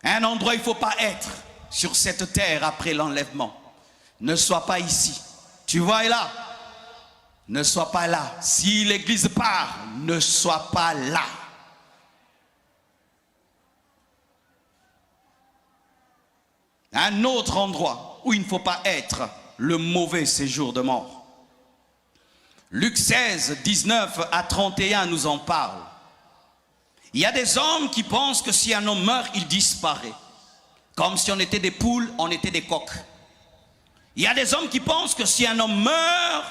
Un endroit où il ne faut pas être, sur cette terre après l'enlèvement. Ne sois pas ici. Tu vois là? Ne sois pas là. Si l'église part, ne sois pas là. Un autre endroit où il ne faut pas être, le mauvais séjour de mort. Luc 16, 19 à 31 nous en parle. Il y a des hommes qui pensent que si un homme meurt, il disparaît. Comme si on était des poules, on était des coqs. Il y a des hommes qui pensent que si un homme meurt,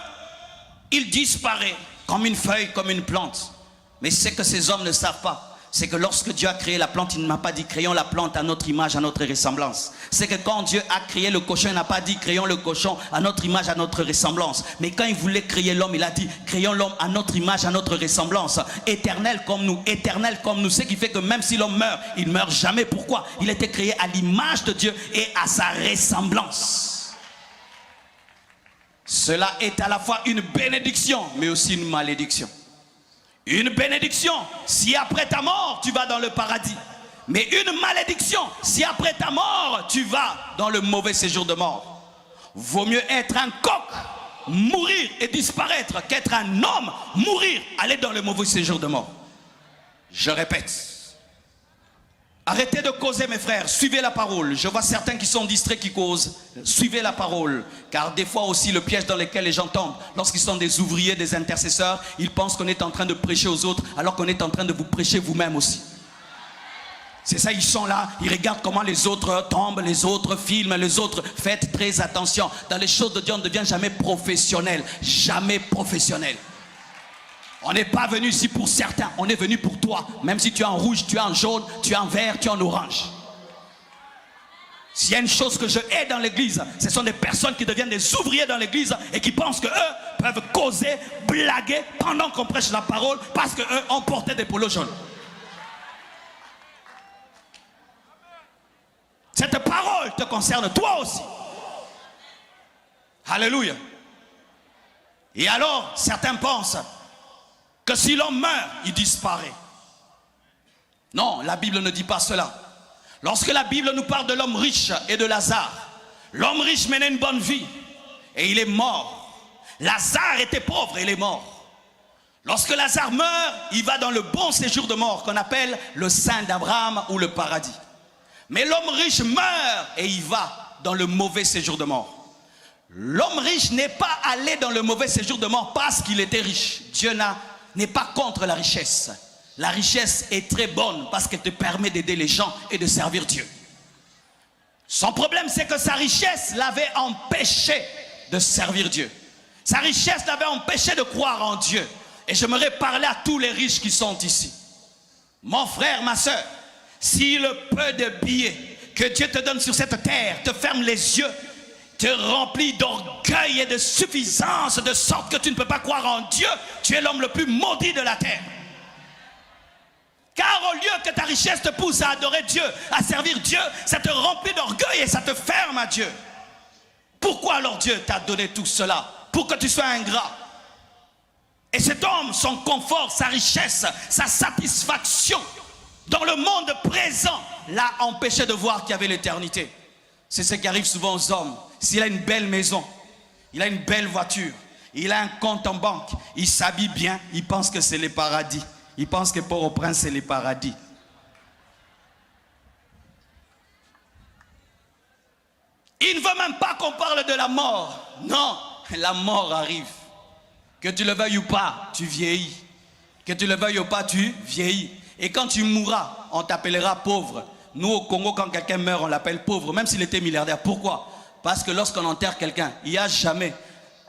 il disparaît. Comme une feuille, comme une plante. Mais c'est que ces hommes ne savent pas. C'est que lorsque Dieu a créé la plante, il ne m'a pas dit créons la plante à notre image, à notre ressemblance. C'est que quand Dieu a créé le cochon, il n'a pas dit créons le cochon à notre image, à notre ressemblance. Mais quand il voulait créer l'homme, il a dit créons l'homme à notre image, à notre ressemblance. Éternel comme nous, éternel comme nous. Ce qui fait que même si l'homme meurt, il ne meurt jamais. Pourquoi? Il a été créé à l'image de Dieu et à sa ressemblance. Cela est à la fois une bénédiction, mais aussi une malédiction. Une bénédiction, si après ta mort, tu vas dans le paradis. Mais une malédiction, si après ta mort, tu vas dans le mauvais séjour de mort. Vaut mieux être un coq, mourir et disparaître, qu'être un homme, mourir, aller dans le mauvais séjour de mort. Je répète. Arrêtez de causer, mes frères, suivez la parole. Je vois certains qui sont distraits qui causent. Suivez la parole. Car des fois aussi, le piège dans lequel les gens tombent, lorsqu'ils sont des ouvriers, des intercesseurs, ils pensent qu'on est en train de prêcher aux autres, alors qu'on est en train de vous prêcher vous-même aussi. C'est ça, ils sont là, ils regardent comment les autres tombent, les autres filment, les autres. Faites très attention. Dans les choses de Dieu, on ne devient jamais professionnel. Jamais professionnel. On n'est pas venu ici pour certains, on est venu pour toi. Même si tu es en rouge, tu es en jaune, tu es en vert, tu es en orange. S'il y a une chose que je hais dans l'église, ce sont des personnes qui deviennent des ouvriers dans l'église et qui pensent qu'eux peuvent causer, blaguer pendant qu'on prêche la parole parce qu'eux ont porté des polos jaunes. Cette parole te concerne toi aussi. Alléluia. Et alors, certains pensent que si l'homme meurt, il disparaît. Non, la Bible ne dit pas cela. Lorsque la Bible nous parle de l'homme riche et de Lazare, l'homme riche menait une bonne vie et il est mort. Lazare était pauvre et il est mort. Lorsque Lazare meurt, il va dans le bon séjour de mort qu'on appelle le sein d'Abraham ou le paradis. Mais l'homme riche meurt et il va dans le mauvais séjour de mort. L'homme riche n'est pas allé dans le mauvais séjour de mort parce qu'il était riche. Dieu n'est pas contre la richesse. La richesse est très bonne parce qu'elle te permet d'aider les gens et de servir Dieu. Son problème, c'est que sa richesse l'avait empêché de servir Dieu. Sa richesse l'avait empêché de croire en Dieu. Et j'aimerais parler à tous les riches qui sont ici. Mon frère, ma soeur, si le peu de billets que Dieu te donne sur cette terre te ferme les yeux, te remplit d'orgueil et de suffisance, de sorte que tu ne peux pas croire en Dieu, tu es l'homme le plus maudit de la terre. Car au lieu que ta richesse te pousse à adorer Dieu, à servir Dieu, ça te remplit d'orgueil et ça te ferme à Dieu. Pourquoi alors Dieu t'a donné tout cela? Pour que tu sois ingrat. Et cet homme, son confort, sa richesse, sa satisfaction dans le monde présent l'a empêché de voir qu'il y avait l'éternité. C'est ce qui arrive souvent aux hommes. S'il a une belle maison, il a une belle voiture, il a un compte en banque, il s'habille bien, il pense que c'est le paradis. Ils pensent que Port-au-Prince, c'est le paradis. Il ne veut même pas qu'on parle de la mort. Non, la mort arrive. Que tu le veuilles ou pas, tu vieillis. Que tu le veuilles ou pas, tu vieillis. Et quand tu mourras, on t'appellera pauvre. Nous, au Congo, quand quelqu'un meurt, on l'appelle pauvre, même s'il était milliardaire. Pourquoi? Parce que lorsqu'on enterre quelqu'un, il n'y a jamais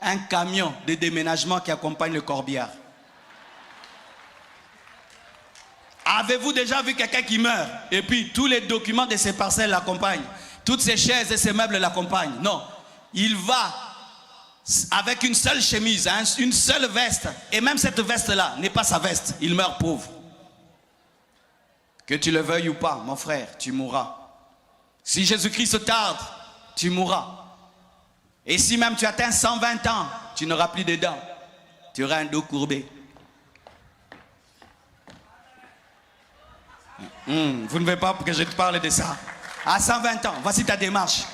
un camion de déménagement qui accompagne le corbillard. Avez-vous déjà vu quelqu'un qui meurt et puis tous les documents de ses parcelles l'accompagnent? Toutes ses chaises et ses meubles l'accompagnent? Non. Il va avec une seule chemise, une seule veste. Et même cette veste-là n'est pas sa veste. Il meurt pauvre. Que tu le veuilles ou pas, mon frère, tu mourras. Si Jésus-Christ tarde, tu mourras. Et si même tu atteins 120 ans, tu n'auras plus de dents. Tu auras un dos courbé. Vous ne voulez pas que je te parle de ça. À 120 ans, voici ta démarche.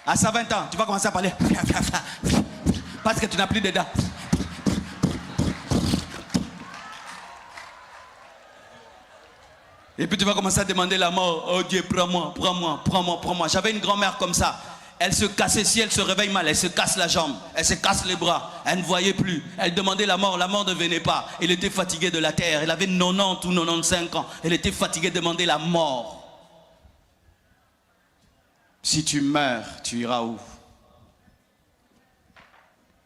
À 120 ans, tu vas commencer à parler. Parce que tu n'as plus de dents. Et puis tu vas commencer à demander la mort. Oh Dieu, prends-moi, prends-moi, prends-moi, prends-moi. J'avais une grand-mère comme ça. Elle se cassait, si elle se réveille mal, elle se casse la jambe, elle se casse les bras, elle ne voyait plus. Elle demandait la mort ne venait pas. Elle était fatiguée de la terre, elle avait 90 ou 95 ans. Elle était fatiguée de demander la mort. Si tu meurs, tu iras où?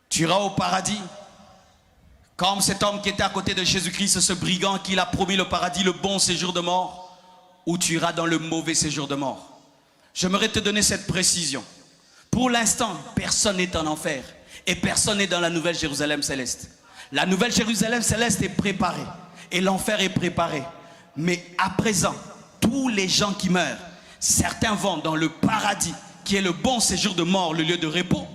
Tu iras au paradis? Comme cet homme qui était à côté de Jésus-Christ, ce brigand qui l'a promis le paradis, le bon séjour de mort, ou tu iras dans le mauvais séjour de mort? J'aimerais te donner cette précision. Pour l'instant, personne n'est en enfer et personne n'est dans la nouvelle Jérusalem céleste. La nouvelle Jérusalem céleste est préparée et l'enfer est préparé. Mais à présent, tous les gens qui meurent, certains vont dans le paradis, qui est le bon séjour de mort, le lieu de repos.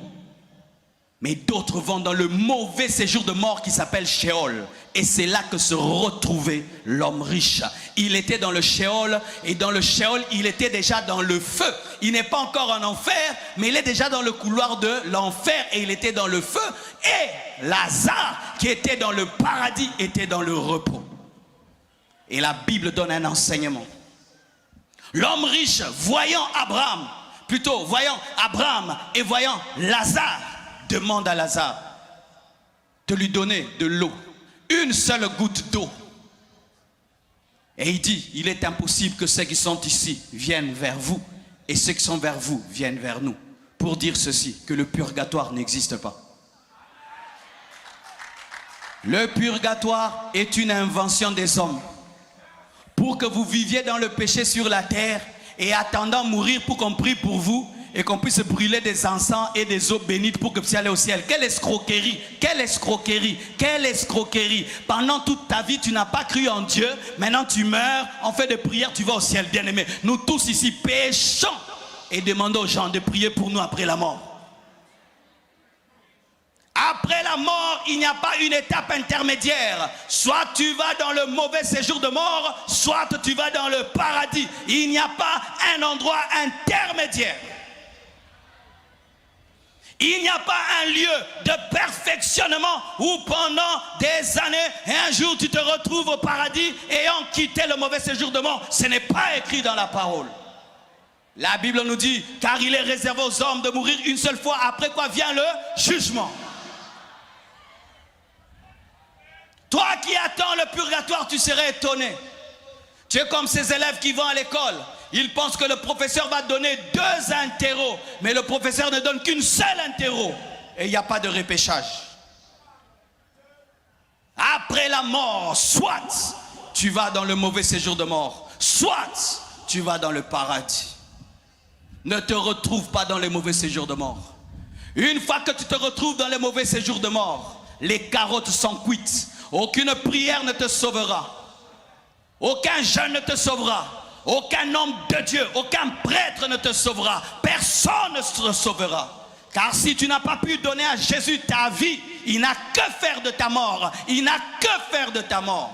Mais d'autres vont dans le mauvais séjour de mort qui s'appelle Sheol. Et c'est là que se retrouvait l'homme riche. Il était dans le Sheol, et dans le Sheol, il était déjà dans le feu. Il n'est pas encore en enfer, mais il est déjà dans le couloir de l'enfer, et il était dans le feu. Et Lazare, qui était dans le paradis, était dans le repos. Et la Bible donne un enseignement. L'homme riche, voyant Abraham et voyant Lazare, demande à Lazare de lui donner de l'eau, une seule goutte d'eau. Et il dit, il est impossible que ceux qui sont ici viennent vers vous et ceux qui sont vers vous viennent vers nous. Pour dire ceci, que le purgatoire n'existe pas. Le purgatoire est une invention des hommes pour que vous viviez dans le péché sur la terre et attendant mourir pour qu'on prie pour vous et qu'on puisse brûler des encens et des eaux bénites pour que vous puissiez aller au ciel. Quelle escroquerie! Quelle escroquerie! Quelle escroquerie! Pendant toute ta vie, tu n'as pas cru en Dieu. Maintenant, tu meurs. En fait de prière, tu vas au ciel, bien-aimé. Nous tous ici péchons et demandons aux gens de prier pour nous après la mort. Après la mort, il n'y a pas une étape intermédiaire. Soit tu vas dans le mauvais séjour de mort, soit tu vas dans le paradis. Il n'y a pas un endroit intermédiaire. Il n'y a pas un lieu de perfectionnement où pendant des années, un jour tu te retrouves au paradis ayant quitté le mauvais séjour de mort. Ce n'est pas écrit dans la parole. La Bible nous dit, car il est réservé aux hommes de mourir une seule fois, après quoi vient le jugement. Toi qui attends le purgatoire, tu serais étonné. Tu es comme ces élèves qui vont à l'école. Ils pensent que le professeur va donner 2 interros, mais le professeur ne donne qu'une seule interro. Et il n'y a pas de repêchage. Après la mort, soit tu vas dans le mauvais séjour de mort, soit tu vas dans le paradis. Ne te retrouve pas dans les mauvais séjours de mort. Une fois que tu te retrouves dans les mauvais séjours de mort, les carottes sont cuites. Aucune prière ne te sauvera. Aucun jeûne ne te sauvera. Aucun homme de Dieu, aucun prêtre ne te sauvera. Personne ne te sauvera. Car si tu n'as pas pu donner à Jésus ta vie, il n'a que faire de ta mort. Il n'a que faire de ta mort.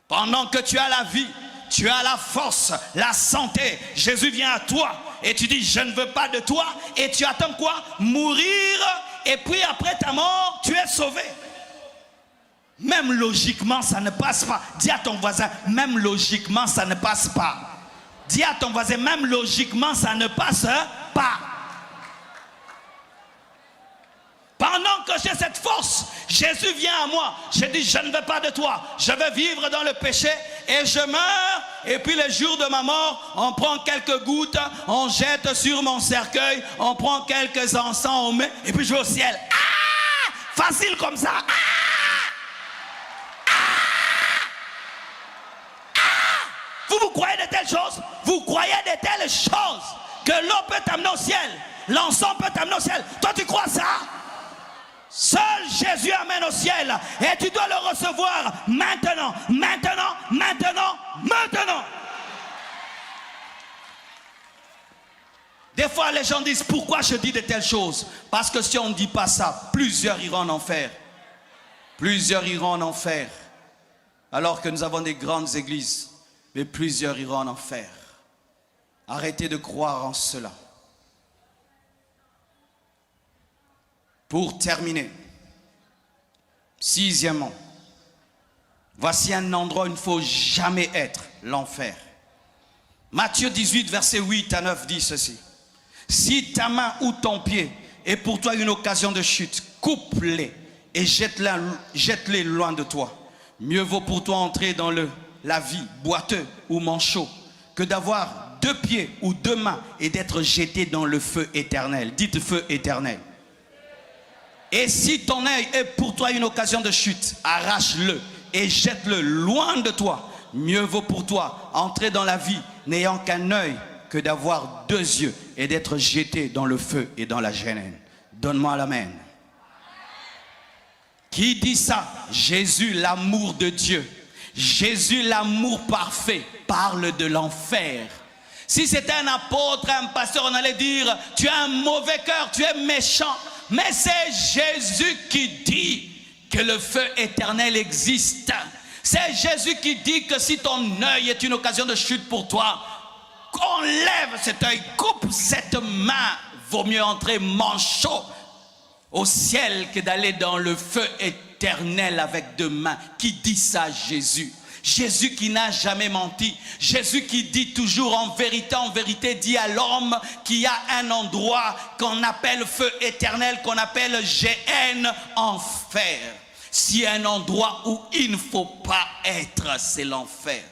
Pendant que tu as la vie, tu as la force, la santé. Jésus vient à toi et tu dis, je ne veux pas de toi. Et tu attends quoi? Mourir. Et puis après ta mort, tu es sauvé. Même logiquement, ça ne passe pas. Dis à ton voisin, même logiquement, ça ne passe pas. Dis à ton voisin, même logiquement, ça ne passe pas. Pendant que j'ai cette force, Jésus vient à moi. Je dis, je ne veux pas de toi. Je veux vivre dans le péché et je meurs. Et puis le jour de ma mort, on prend quelques gouttes, on jette sur mon cercueil, on prend quelques encens, on met, et puis je vais au ciel. Ah! Facile comme ça. Ah! Vous croyez de telles choses? Vous croyez de telles choses? Que l'eau peut t'amener au ciel, l'encens peut t'amener au ciel. Toi tu crois ça? Seul Jésus amène au ciel. Et tu dois le recevoir maintenant, maintenant, maintenant, maintenant. Des fois les gens disent, pourquoi je dis de telles choses? Parce que si on ne dit pas ça, plusieurs iront en enfer. Plusieurs iront en enfer. Alors que nous avons des grandes églises. Mais plusieurs iront en enfer. Arrêtez de croire en cela. Pour terminer, sixièmement, voici un endroit où il ne faut jamais être, l'enfer. Matthieu 18, verset 8 à 9 dit ceci. Si ta main ou ton pied est pour toi une occasion de chute, coupe-les et jette-les loin de toi. Mieux vaut pour toi entrer dans la vie boiteux ou manchot que d'avoir 2 pieds ou 2 mains et d'être jeté dans le feu éternel. Dites feu éternel. Et si ton œil est pour toi une occasion de chute, arrache-le et jette-le loin de toi. Mieux vaut pour toi entrer dans la vie n'ayant qu'un œil que d'avoir 2 yeux et d'être jeté dans le feu et dans la géhenne. Donne-moi l'amen. Qui dit ça? Jésus, l'amour de Dieu. Jésus, l'amour parfait, parle de l'enfer. Si c'était un apôtre, un pasteur, on allait dire, tu as un mauvais cœur, tu es méchant. Mais c'est Jésus qui dit que le feu éternel existe. C'est Jésus qui dit que si ton œil est une occasion de chute pour toi, enlève cet œil, coupe cette main. Vaut mieux entrer manchot au ciel que d'aller dans le feu éternel avec 2 mains. Qui dit ça? Jésus. Jésus qui n'a jamais menti. Jésus qui dit toujours en vérité dit à l'homme qu'il y a un endroit qu'on appelle feu éternel, qu'on appelle géhenne, enfer. S'il y a un endroit où il ne faut pas être, c'est l'enfer.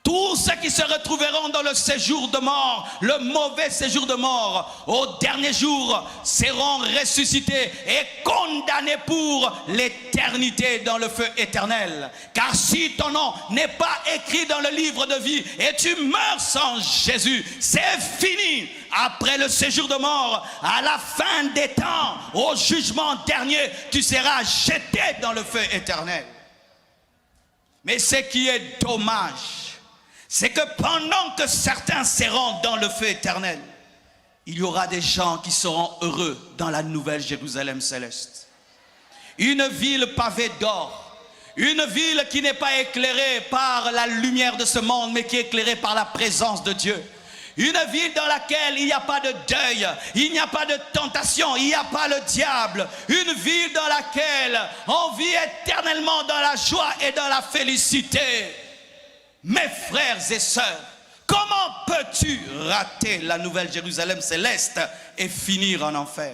Tous ceux qui se retrouveront dans le séjour de mort, le mauvais séjour de mort, au dernier jour, seront ressuscités et condamnés pour l'éternité dans le feu éternel. Car si ton nom n'est pas écrit dans le livre de vie et tu meurs sans Jésus, c'est fini. Après le séjour de mort, à la fin des temps, au jugement dernier, tu seras jeté dans le feu éternel. Mais ce qui est dommage, c'est que pendant que certains seront dans le feu éternel, il y aura des gens qui seront heureux dans la nouvelle Jérusalem céleste. Une ville pavée d'or, une ville qui n'est pas éclairée par la lumière de ce monde, mais qui est éclairée par la présence de Dieu. Une ville dans laquelle il n'y a pas de deuil, il n'y a pas de tentation, il n'y a pas le diable. Une ville dans laquelle on vit éternellement dans la joie et dans la félicité. Mes frères et sœurs, comment peux-tu rater la nouvelle Jérusalem céleste et finir en enfer?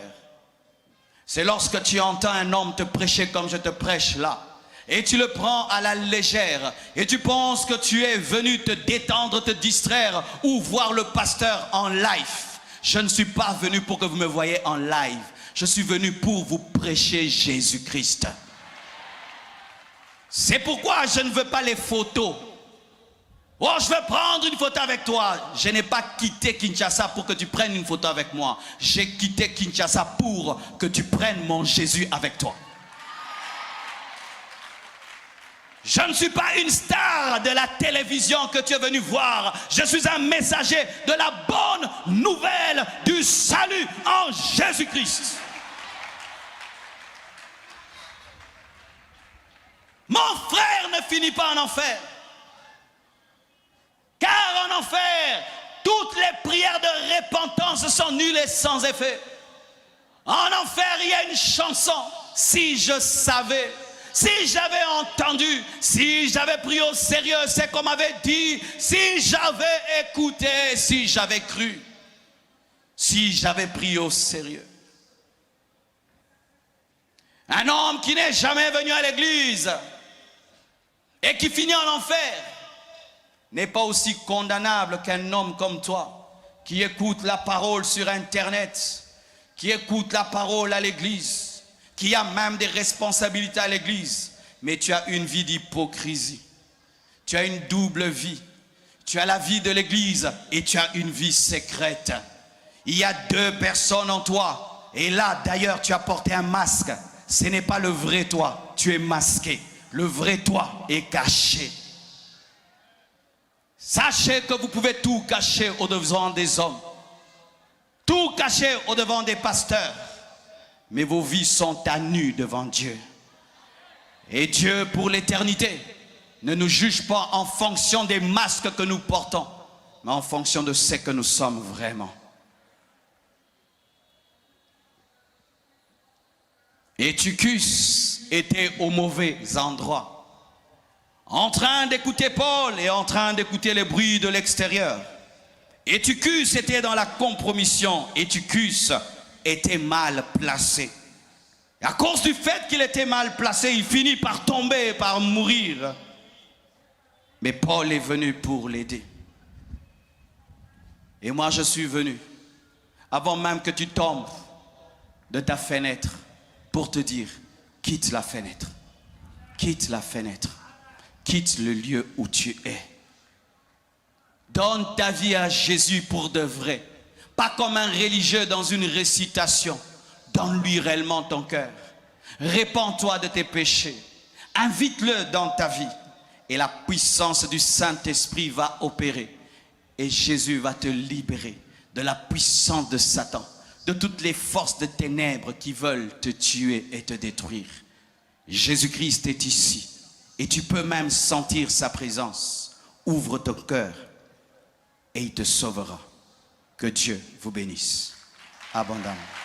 C'est lorsque tu entends un homme te prêcher comme je te prêche là, et tu le prends à la légère, et tu penses que tu es venu te détendre, te distraire, ou voir le pasteur en live. Je ne suis pas venu pour que vous me voyez en live. Je suis venu pour vous prêcher Jésus-Christ. C'est pourquoi je ne veux pas les photos. Oh, je veux prendre une photo avec toi. Je n'ai pas quitté Kinshasa pour que tu prennes une photo avec moi. J'ai quitté Kinshasa pour que tu prennes mon Jésus avec toi. Je ne suis pas une star de la télévision que tu es venu voir. Je suis un messager de la bonne nouvelle du salut en Jésus-Christ. Mon frère ne finit pas en enfer. Car en enfer, toutes les prières de repentance sont nulles et sans effet. En enfer, il y a une chanson. si je savais, si j'avais entendu, si j'avais pris au sérieux ce qu'on m'avait dit, si j'avais écouté, si j'avais cru, si j'avais pris au sérieux. Un homme qui n'est jamais venu à l'église et qui finit en enfer n'est pas aussi condamnable qu'un homme comme toi qui écoute la parole sur Internet, qui écoute la parole à l'église, qui a même des responsabilités à l'église, mais tu as une vie d'hypocrisie. Tu as une double vie. Tu as la vie de l'église et tu as une vie secrète. Il y a deux personnes en toi. Et là, d'ailleurs, tu as porté un masque. Ce n'est pas le vrai toi. Tu es masqué. Le vrai toi est caché. Sachez que vous pouvez tout cacher au-devant des hommes. Tout cacher au-devant des pasteurs. Mais vos vies sont à nu devant Dieu. Et Dieu, pour l'éternité, ne nous juge pas en fonction des masques que nous portons, mais en fonction de ce que nous sommes vraiment. Et Tychus était au mauvais endroit, en train d'écouter Paul et en train d'écouter les bruits de l'extérieur. Et Tychus était dans la compromission, et Tychus était mal placé. Et à cause du fait qu'il était mal placé, il finit par tomber, par mourir. Mais Paul est venu pour l'aider. Et moi je suis venu, avant même que tu tombes de ta fenêtre, pour te dire, quitte la fenêtre, quitte la fenêtre, quitte le lieu où tu es. Donne ta vie à Jésus pour de vrai. Pas comme un religieux dans une récitation. Donne-lui réellement ton cœur. Répands-toi de tes péchés. Invite-le dans ta vie. Et la puissance du Saint-Esprit va opérer. Et Jésus va te libérer de la puissance de Satan, de toutes les forces de ténèbres qui veulent te tuer et te détruire. Jésus-Christ est ici. Et tu peux même sentir sa présence. Ouvre ton cœur et il te sauvera. Que Dieu vous bénisse abondamment.